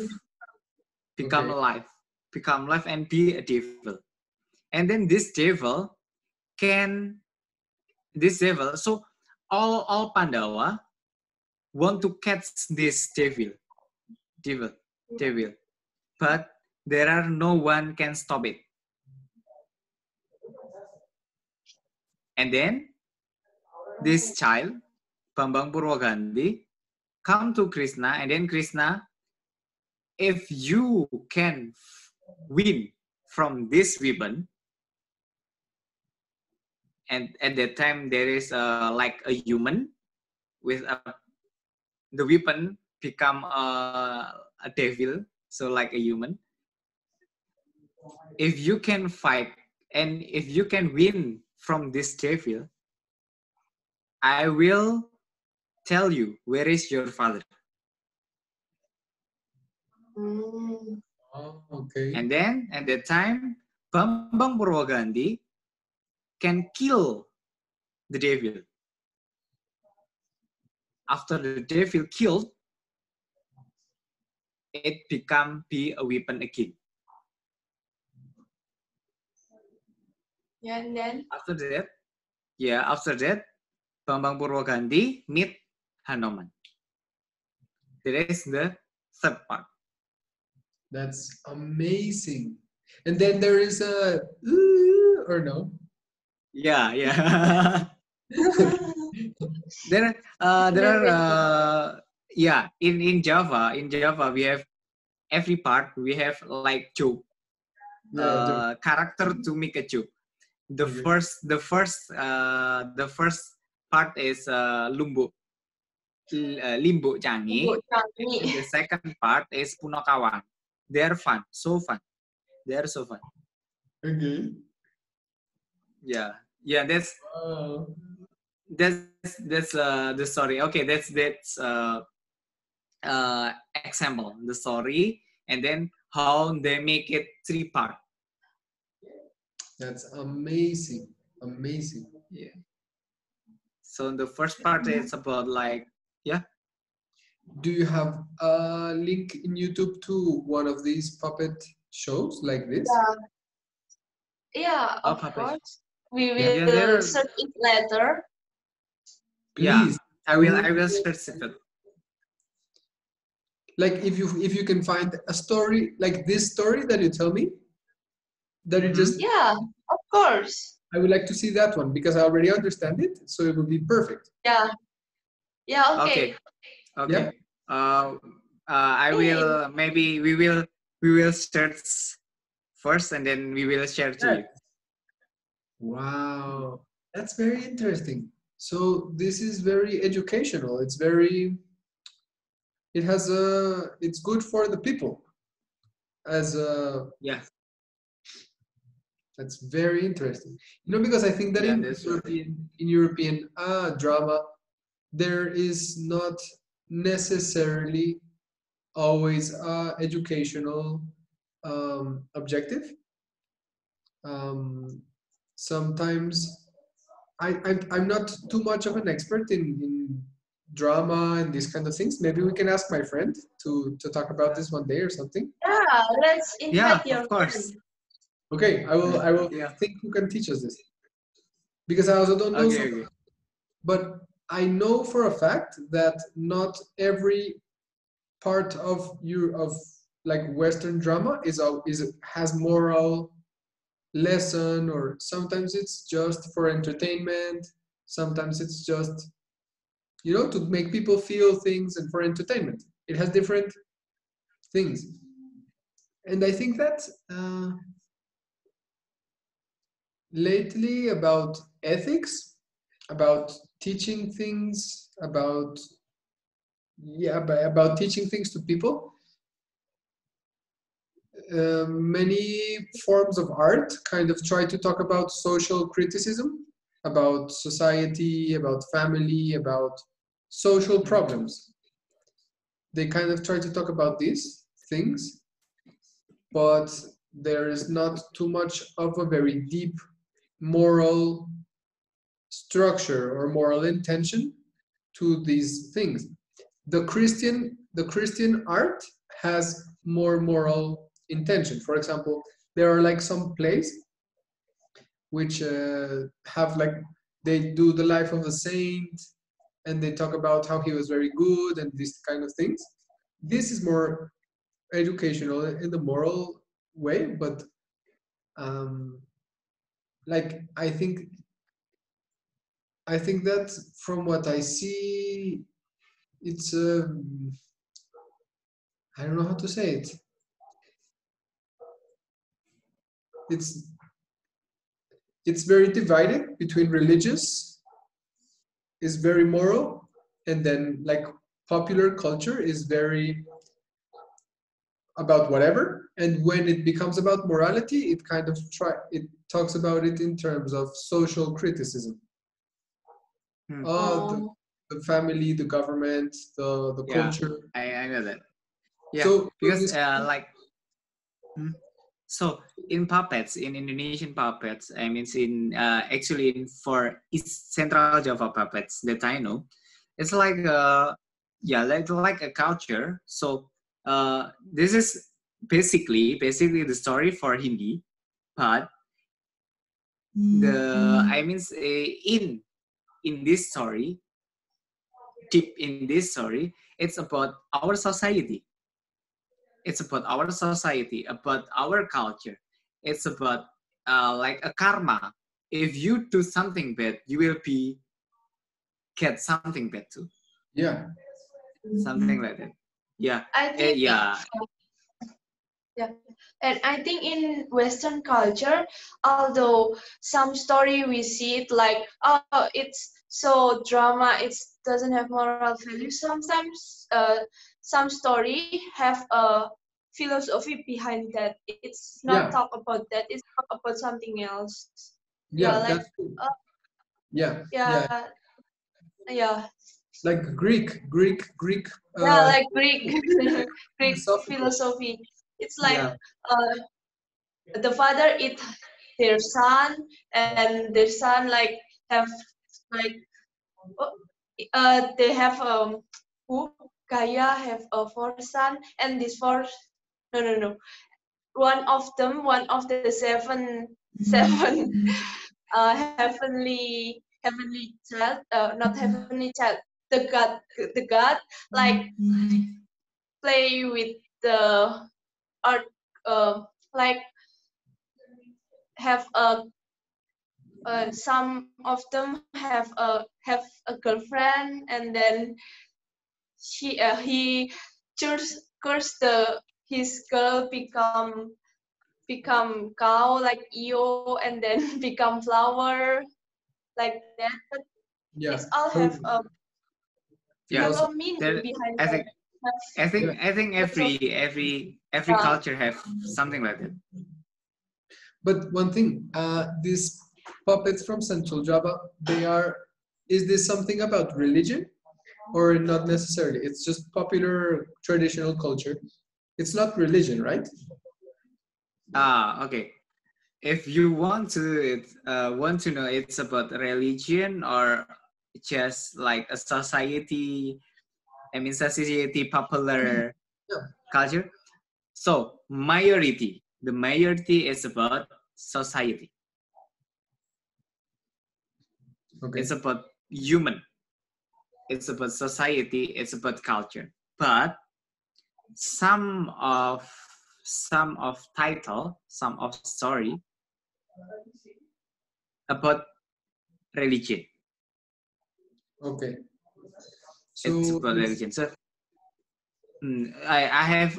become alive, and be a devil. And then this devil, so all Pandawa want to catch this devil, but there are no one can stop it. And then this child, Bambang Purwagandhi, come to Krishna, and then Krishna, if you can win from this weapon, and at that time there is like a human with the weapon become a devil, so like a human. If you can fight and if you can win from this devil, I will tell you where is your father. Oh, okay. And then at that time, Bambang Purwagandhi can kill the devil. After the devil killed, it be a weapon again. Yeah, and then after that, Bambang Purwagandhi meet Hanuman. That is the third part. That's amazing. And then there is a or no? Yeah. there are in Java we have every part we have like joke, character to make a joke. The first part is Limbo Changi. And the second part is Punokawan. They're fun, so fun. They're so fun. Okay. Yeah. That's the story. Okay, that's example the story, and then how they make it 3 part. That's amazing. Amazing. Yeah. So the first part is about like, yeah. Do you have a link in YouTube to one of these puppet shows like this? Yeah, of puppet. course. We Yeah. will Yeah, there. search it later. Please. Yeah, I will search it. Like if you can find a story like this story that you tell me, that you just, Yeah, of course. I would like to see that one because I already understand it, so it would be perfect. Yeah. Yeah, okay. Okay. Yeah. I will, maybe we will search first and then we will share to you. Wow, that's very interesting. So this is very educational. It's very, it has a, it's good for the people as a, Yeah. that's very interesting. You know, because I think that Yeah, in that's European drama, there is not necessarily always educational objective. Sometimes I'm not too much of an expert in drama and these kind of things. Maybe we can ask my friend to talk about this one day or something. Yeah, let's invite Yeah, your of course. friend. Okay, I will Yeah. think who can teach us this. Because I also don't know so Okay. much. But I know for a fact that not every part of like Western drama is has moral lesson, or sometimes it's just for entertainment, sometimes it's just, you know, to make people feel things and for entertainment. It has different things. And I think that lately about ethics, about teaching things, about about teaching things to people, many forms of art kind of try to talk about social criticism, about society, about family, about social problems. They kind of try to talk about these things, but there is not too much of a very deep moral structure or moral intention to these things. The Christian art has more moral intention. For example, there are like some plays which have like, they do the life of a saint and they talk about how he was very good and these kind of things. This is more educational in the moral way, but like I think that from what I see, it's I don't know how to say it. It's very divided between religious is very moral, and then like popular culture is very about whatever. And when it becomes about morality, it kind of talks about it in terms of social criticism. The family, the government, the culture. I know that. Yeah, So because so in puppets, in Indonesian puppets, I mean, in actually for East Central Java puppets that I know, it's like like a culture. So this is basically the story for Hindi, but in this story, deep in this story, it's about our society. It's about our society, about our culture. It's about like a karma. If you do something bad, you will get something bad too. Yeah. Something like that. Yeah. I think yeah. Yeah, and I think in Western culture, although some story we see it like, oh, it's so drama, it doesn't have moral value. Sometimes some story have a philosophy behind that. It's not talk about that. It's talk about something else. Yeah, like that's true. Yeah. yeah. Like Greek. Yeah, like Greek Greek philosophical. philosophy. It's like the father eat their son, and their son like have like they have who Gaia have a four son, and this four no one of the seven heavenly child, not heavenly child, the god like play with the art, like have some of them have a girlfriend, and then he curse his girl become cow like Eo, and then become flower like that. But Yeah. it's all have a Yeah, meaning there, behind I that. think I think every Yeah. culture have something like that. But one thing, these puppets from Central Java, is this something about religion or not necessarily? It's just popular traditional culture. It's not religion, right? Okay. If you want to know it's about religion or just like a society, I mean society popular Yeah. culture. So the majority is about society. Okay. It's about human. It's about society. It's about culture. But some of title, some of story about religion. Okay. It's So about religion. So I have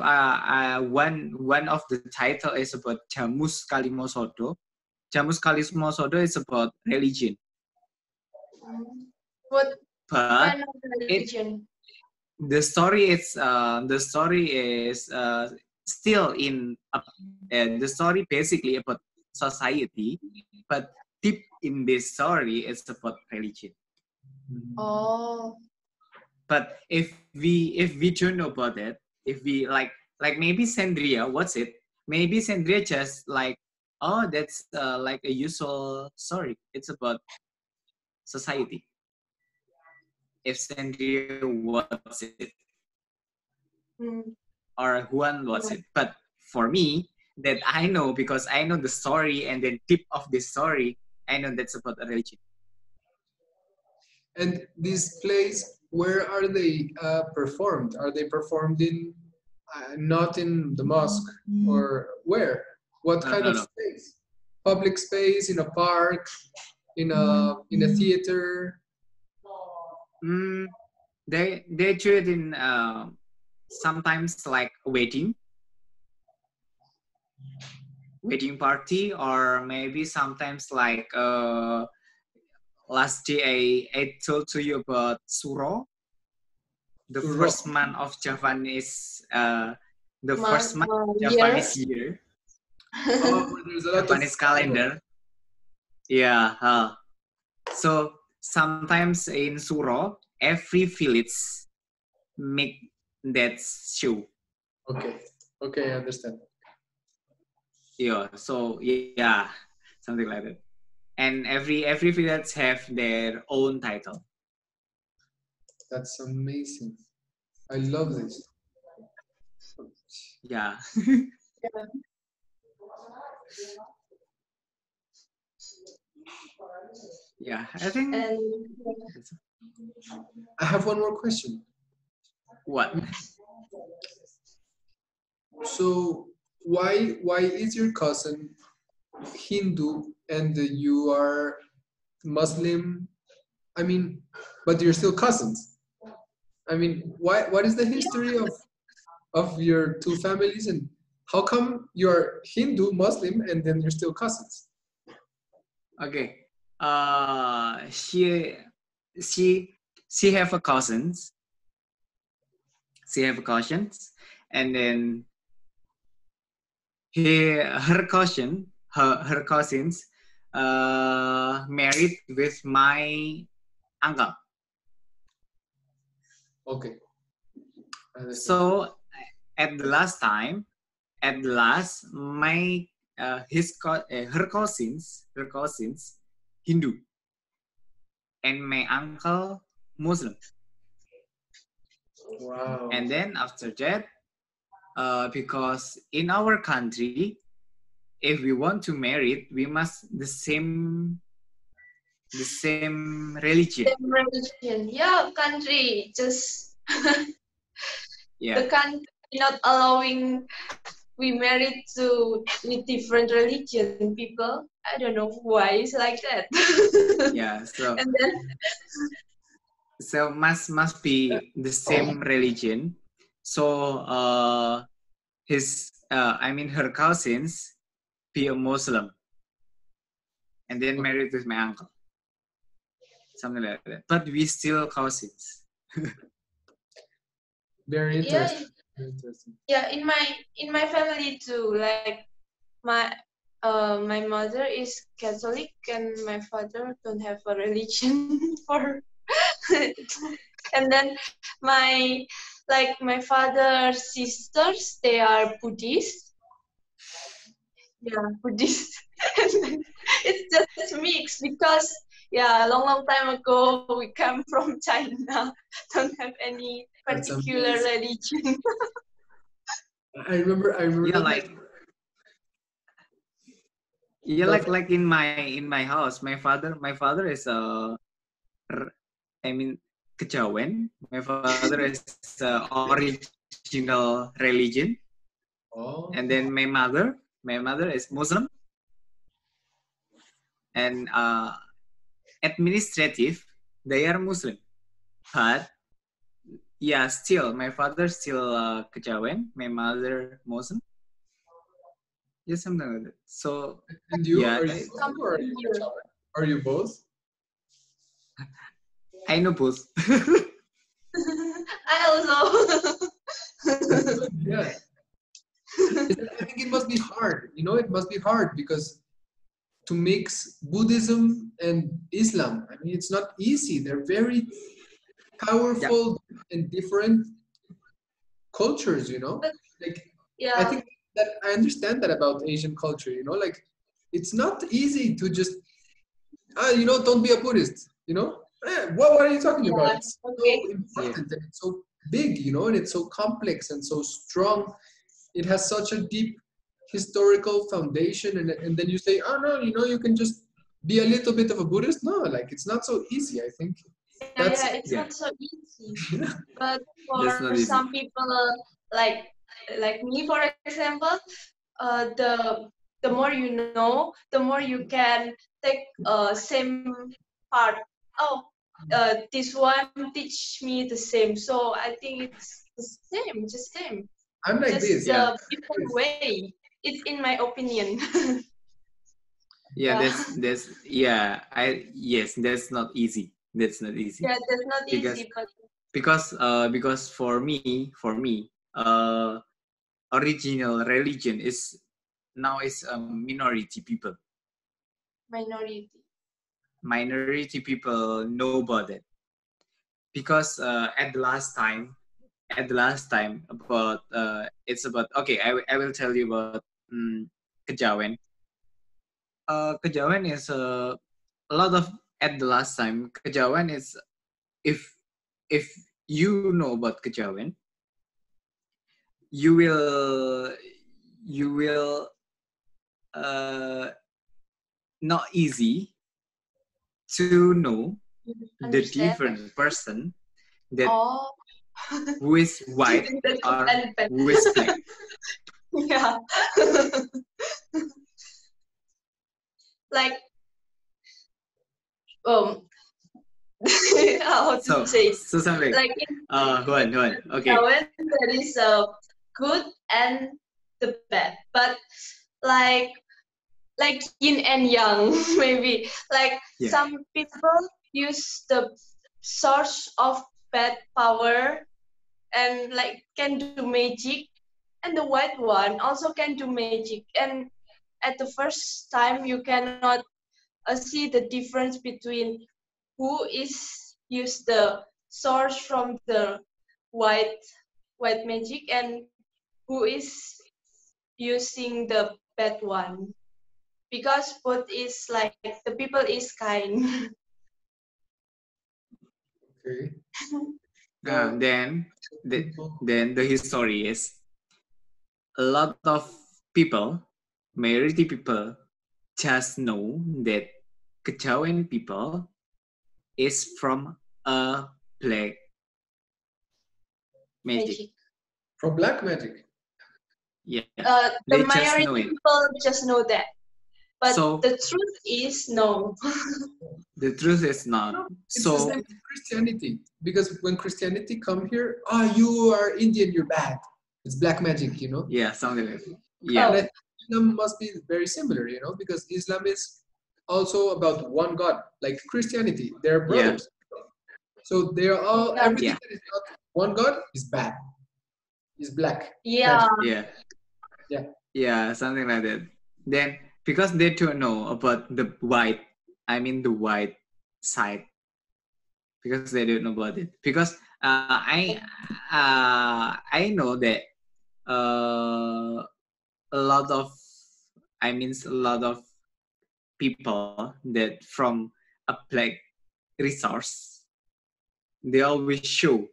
one of the title is about Jamus Kalimosodo. Jamus Kalimosodo is about religion, What but kind of it religion? the story is still in the story basically about society, but deep in this story it's about religion. Oh. But if we don't know about it, if we like maybe Sandria, what's it? Maybe Sandria just like, oh, that's like a usual story. It's about society. If Sandria what's it, or Juan what's it? But for me, that I know because I know the story and the tip of the story, I know that's about a religion. and these plays, where are they performed? Are they performed in not in the mosque or where? What No, kind no, of no. space? Public space, in a park, in a theater? They do it in sometimes like wedding party, or maybe sometimes like last day I told to you about Suro, the To rock. first month of Javanese Year. Javanese year, Oh, where there's a lot of Japanese calendar. Yeah. So sometimes in Suro, every village make that show. Okay. Okay, I understand. Yeah. So yeah, something like that. And every village have their own title. That's amazing. I love this. Yeah. Yeah. I think. And I have one more question. What? So why is your cousin Hindu and you are Muslim? I mean, but you're still cousins. I mean, what is the history of your two families, and how come you're Hindu, Muslim, and then you're still cousins? Okay. She have a cousins. She have cousins, and then her cousins married with my uncle. Okay. So at the last, my her cousins Hindu, and my uncle Muslim. Wow. And then after that, because in our country, if we want to marry, we must the same religion. Same religion. Yeah, country just Yeah. the country not allowing we married to with different religion people. I don't know why it's like that. Yeah. And then So must be the same religion. So her cousins be a Muslim, and then married with my uncle, something like that. But we still cousins. Very yeah, interesting. Very interesting. yeah. In my family too. Like my mother is Catholic and my father don't have a religion for. And then my father's sisters, they are Buddhist. Yeah, Buddhist. And then it's just mixed because a long time ago we come from China, don't have any That's particular amazing. religion. I remember. Yeah, like in my house, my father is Kejawen. My father is original religion, Oh. and then my mother is Muslim, and administrative they are Muslim, but yeah, still my father still Kejawen, my mother Muslim. Yeah, something like that. So And you? yeah, Are you Muslim or are you both? I know both. I also. Yeah. I think it must be hard. You know, it must be hard because to mix Buddhism and Islam, I mean, it's not easy. They're very powerful and different cultures, you know? Like, I Yeah. think that I understand that about Asian culture, you know? Like, it's not easy to just, don't be a Buddhist, you know? What are you talking about? It's so Okay. important and it's so big, you know, and it's so complex and so strong. It has such a deep historical foundation, and then you say, oh no, you can just be a little bit of a Buddhist. No, like it's not so easy. I think that's It's not so easy. But That's for not easy. some people, like me, for example, the more you know, the more you can take same part. Oh, this one teach me the same. So I think it's the same, just same. I'm like Just this. a different way. It's in my opinion. Yeah, that's that's not easy. That's not easy. Yeah, that's not easy, but Because for me, original religion is now is minority people. Minority people know about it because at the last time about it's about okay. I will tell you about Kejawen. Kejawen is a lot of at the last time. Kejawen is if you know about Kejawen, you will not easy to know the different person that who is white or who is black. Yeah. Like how to say it? So something Like go on. Okay. There is a good and the bad, but like yin and yang maybe. Like some people use the source of bad power and like can do magic, and the white one also can do magic, and at the first time you cannot see the difference between who is use the source from the white magic and who is using the bad one, because both is like the people is kind. Okay. Then People. the history is a lot of people, majority people, just know that Kejawen people is from a black magic. Magic. From black magic. Yeah, The they just majority know it. people just know that, but So the truth is no. the truth is not. No, it's the So same with Christianity. Because when Christianity come here, you are Indian, you're bad. It's black magic, you know? yeah, something like that. And Yeah, Oh. I think Islam must be very similar, you know, because Islam is also about one God, like Christianity. They're brothers. So they are all, Yeah. everything Yeah. that is not one God is bad, is black. Yeah. Magic. yeah, Yeah. yeah, something like that. Then because they don't know about the white, I mean the white side, because they don't know about it. Because I know that a lot of, I mean a lot of people that from a black resource, they always Show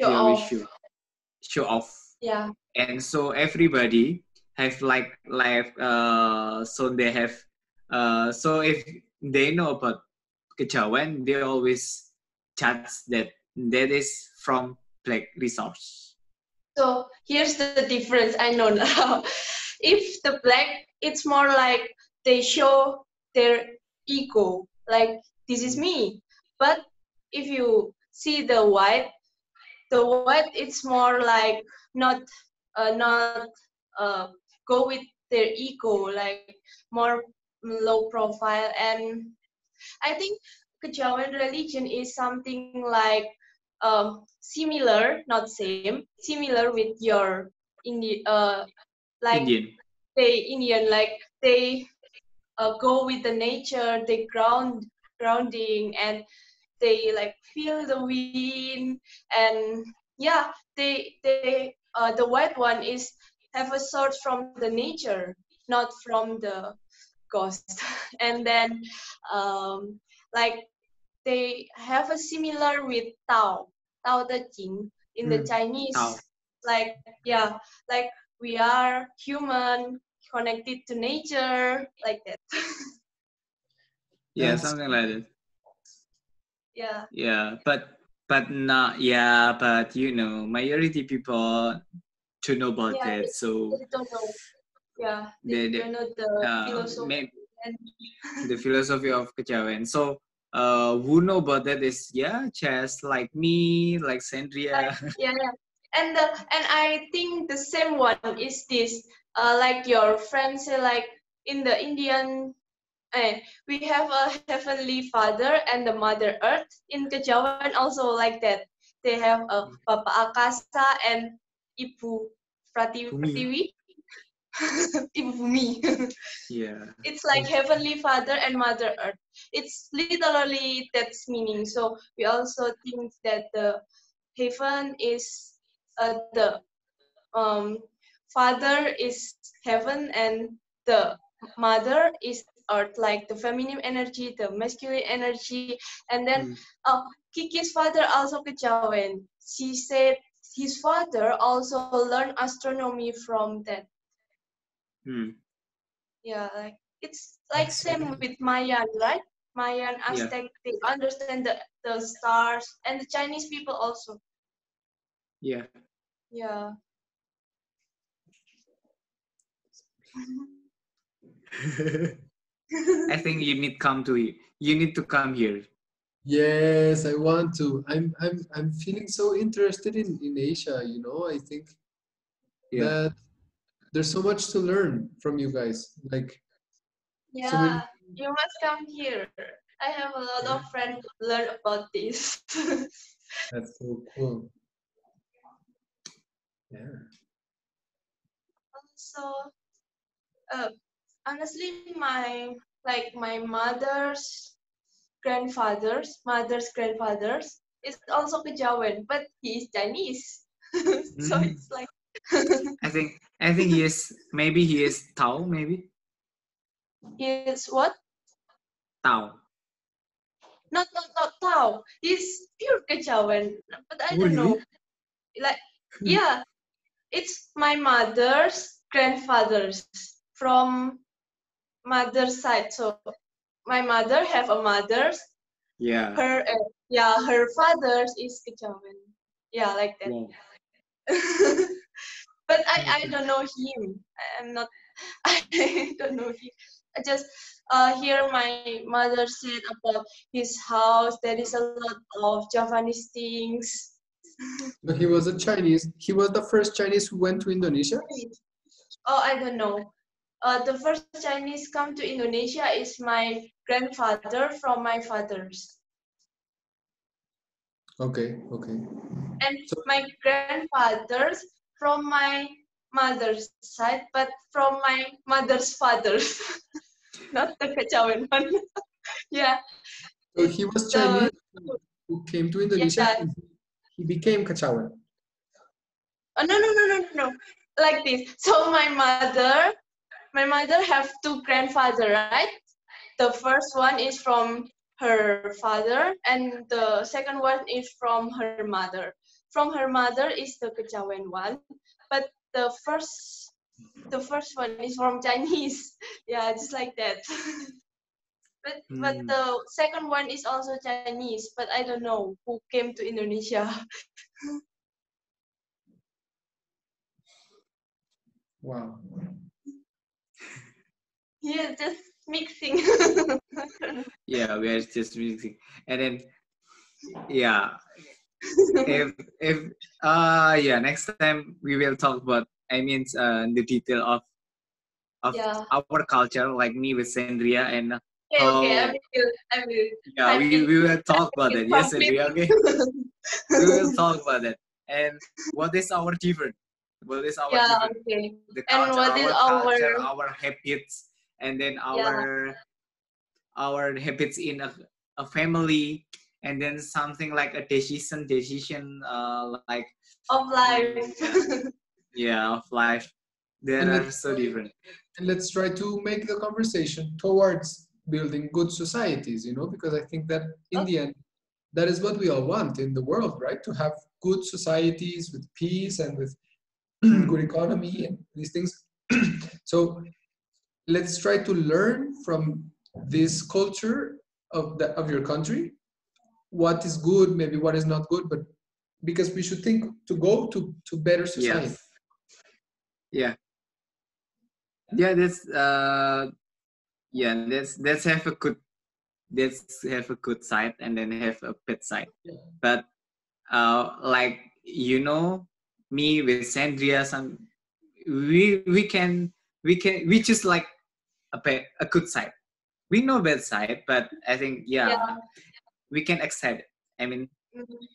off. show off. Yeah. And so everybody have so they have so if they know about kejawen, they always judge that is from black resource. So here's the difference I know now. If the black, it's more like they show their ego, like this is me. But if you see the white it's more like not go with their ego, like more low profile. And I think Kejawen religion is something like similar, not same, similar with your like Indian. they Indian, like they go with the nature, they grounding, and they like feel the wind. And yeah, the white one is have a source from the nature, not from the ghost. And then like they have a similar with Tao Te Ching in the Chinese. Tao. Like yeah, like we are human connected to nature, like that. Yeah, That's something like that. Yeah. Yeah, but not, yeah, but you know, majority people to know about Yeah, that, so they don't know. Yeah, they, they don't know the philosophy. make And the philosophy of kejawen. So who know about that is, yeah, just like me, like Sandria. yeah, yeah. And I think the same one is this. Like your friend say, like in the Indian, we have a heavenly father and the mother earth. In Kejawen also like that. They have a Bapa Akasa and Ibu Bumi. Pratiwi. Ibu Bumi. Yeah. It's like heavenly father and mother earth. It's literally that's meaning. So we also think that the heaven is the father is heaven and the mother is earth, like the feminine energy, the masculine energy. And then Kiki's father also kejawen. She said his father also learned astronomy from that. Yeah, like it's like same with Mayan, right? Mayan, Aztec, they understand the stars, and the Chinese people also. Yeah. Yeah. I think you need to come here. Yes, I want to. I'm feeling so interested in Asia, you know. I think that there's so much to learn from you guys. Like Yeah, so many. you must come here. I have a lot of friends learn about this. That's so cool. Yeah. So, honestly, my mother's grandfathers is also Kejawen, but he is Chinese. So it's like I think he is Tao, maybe He's what? Tao. Not Tao. He's pure kejawen. But I don't know. Really? Like, yeah, it's my mother's grandfather's from mother's side. So my mother have a mother's. Yeah. Her father's is kejawen. Yeah, like that. Wow. But I don't know him. I'm not. I don't know him. I just hear my mother said about his house. There is a lot of Javanese things. But he was a Chinese. He was the first Chinese who went to Indonesia. Oh, I don't know. The first Chinese come to Indonesia is my grandfather from my father's. Okay, okay. And So, my grandfather's from my mother's side, but from my mother's father's, not the kejawen one. Yeah. so he was Chinese who came to Indonesia Yeah. and he became Kachawan. Oh, no. Like this. So my mother have two grandfather, right? The first one is from her father, and the second one is from her mother. From her mother is the kejawen one, but the first one is from Chinese. Yeah, just like that. But the second one is also Chinese, but I don't know who came to Indonesia. Wow. Yeah, just mixing. Yeah, we are just mixing, and then yeah, if next time we will talk about the detail of Yeah. our culture, like me with Sandria, and Okay, how I will. yeah we will talk about that. Yes, Sandria. Okay, we will talk about that. And what is our different? What is our Yeah, different? okay. The And culture, what is our habits, and then yeah, our habits in a family, and then something like a decision like of life? of life. They And are so different. let's try to make the conversation towards building good societies, because I think that in the end, that is what we all want in the world, right? To have good societies with peace and with good economy and these things. So let's try to learn from this culture of your country, what is good, maybe what is not good, but because we should think to go to better society. Yes. Yeah. That's have a good side and then have a bad side. But like me with Sandria, we just like a good side. We know bad side, but I think we can accept it. I mean,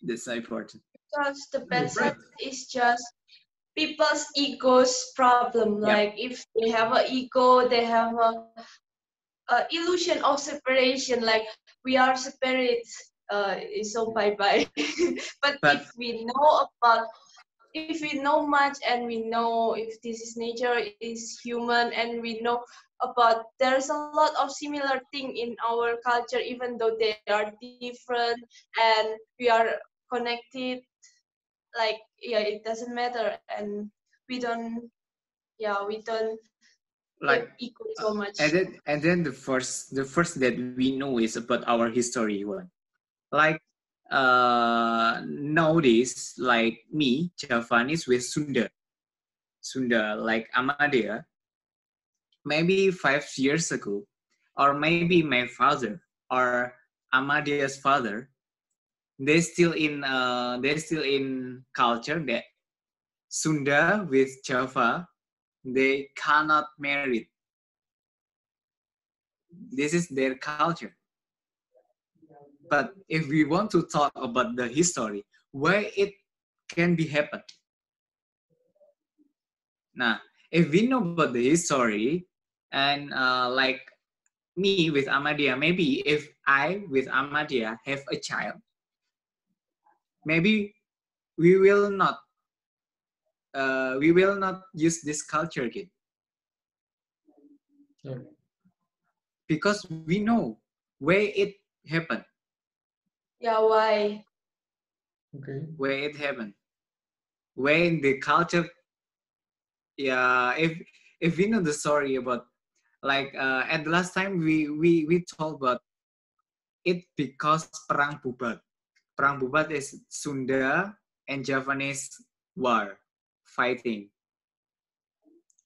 that's so important. Because the bad side is just people's ego's problem. Yep. Like if they have an ego, they have a illusion of separation. Like we are separate, so bye. But if we know much and we know if this is nature is human and we know about there's a lot of similar thing in our culture even though they are different and we are connected, like it doesn't matter and we don't Like ego so much. and then the first that we know is about our history one. Like nowadays, like me, Javanese with Sunda, like Amadea, maybe 5 years ago, or maybe my father or Amadea's father, they're still in culture that Sunda with Java, they cannot marry. This is their culture. But if we want to talk about the history, where it can be happened. Now, if we know about the history, and like me with Amadea, maybe if I with Amadea have a child, maybe we will not we will not use this culture again. Yeah. Because we know where it happened. Yeah, why? Okay. Where it happened. When the culture, yeah, if we know the story about, like at the last time we told about it, because perang bubat. Perang bubat is Sunda and Javanese war fighting.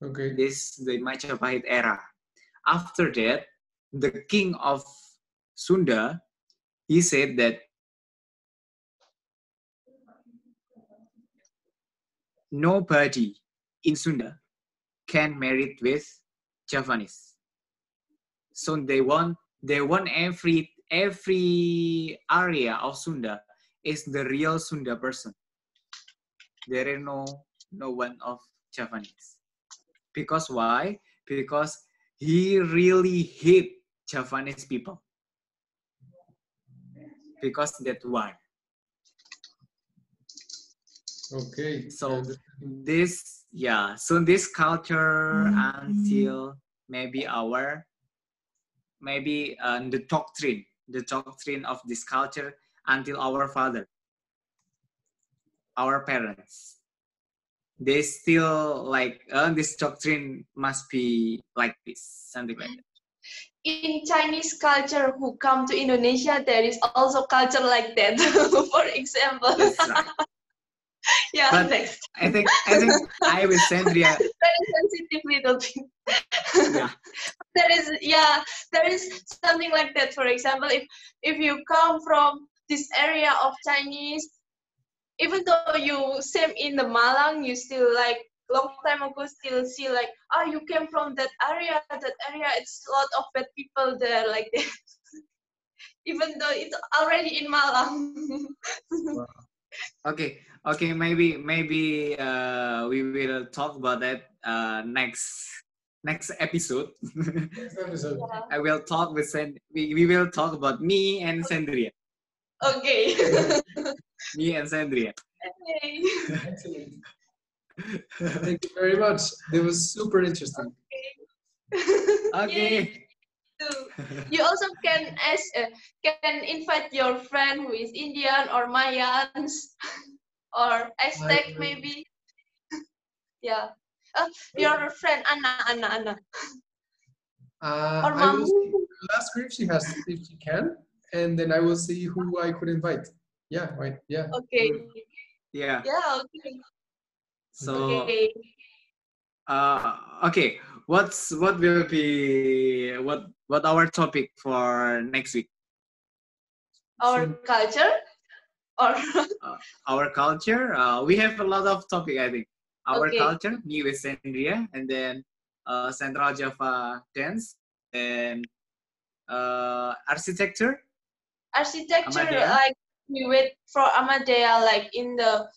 Okay. This the Majapahit era. After that, the king of Sunda, he said that nobody in Sunda can marry with Javanese. So they want every area of Sunda is the real Sunda person. There is no one of Javanese. Because why? Because he really hate Javanese people. Because that war. Okay. So this culture until maybe the doctrine of this culture until our father, our parents, they still like this doctrine must be like this, something like that. In Chinese culture who come to Indonesia, there is also culture like that. For example. That's right. Yeah, But next. I think I with Sandria. Very sensitive little thing. Yeah. There is something like that. For example, if you come from this area of Chinese, even though you same in the Malang, you still like long time ago still see like, oh, you came from that area, it's a lot of bad people there like that. Even though it's already in Malang. Wow. Okay, maybe we will talk about that next episode. Next episode. Yeah. I will talk with we will talk about me and Sandria. Okay. Me and Sandria. Okay. Excellent. Thank you very much. It was super interesting. Okay. You also can invite your friend who is Indian or Mayans or Aztec maybe. Yeah. Your friend Anna. Or I will Mamu. ask her if she can, and then I will see who I could invite. Yeah, right. Yeah. Okay. Yeah. Yeah. Okay. So Okay. okay. What will be what our topic for next week? Our culture or our culture. We have a lot of topic, I think. Our okay. culture, me with Sandria, and then Central Java dance, and architecture. Architecture, Amadea. like we wait for Amadea like in the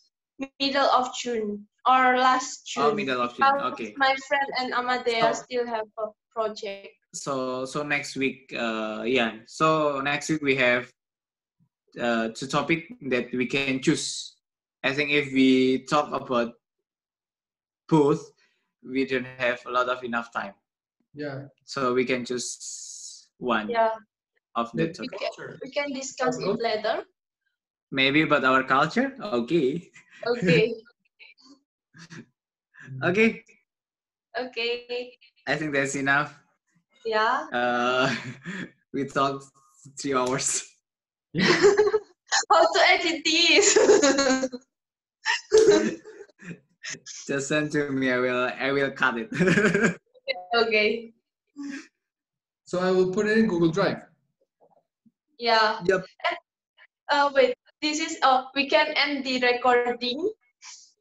middle of June or last June. Oh, middle of June. Okay. My friend and Amadea still have a project. So next week, So next week we have two topic that we can choose. I think if we talk about both, we don't have a lot of enough time. Yeah. So we can choose one. Yeah. Of the topic. We can discuss it later. Maybe about our culture. Okay. Okay. Okay. Okay. I think that's enough. Yeah. We talked 3 hours. How to edit this? Just send to me. I will cut it. Okay. So I will put it in Google Drive. Yeah. Yep. Wait. This is we can end the recording,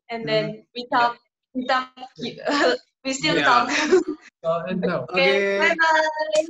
and then we talk. Yep. We still talk. And now. Okay. Bye bye.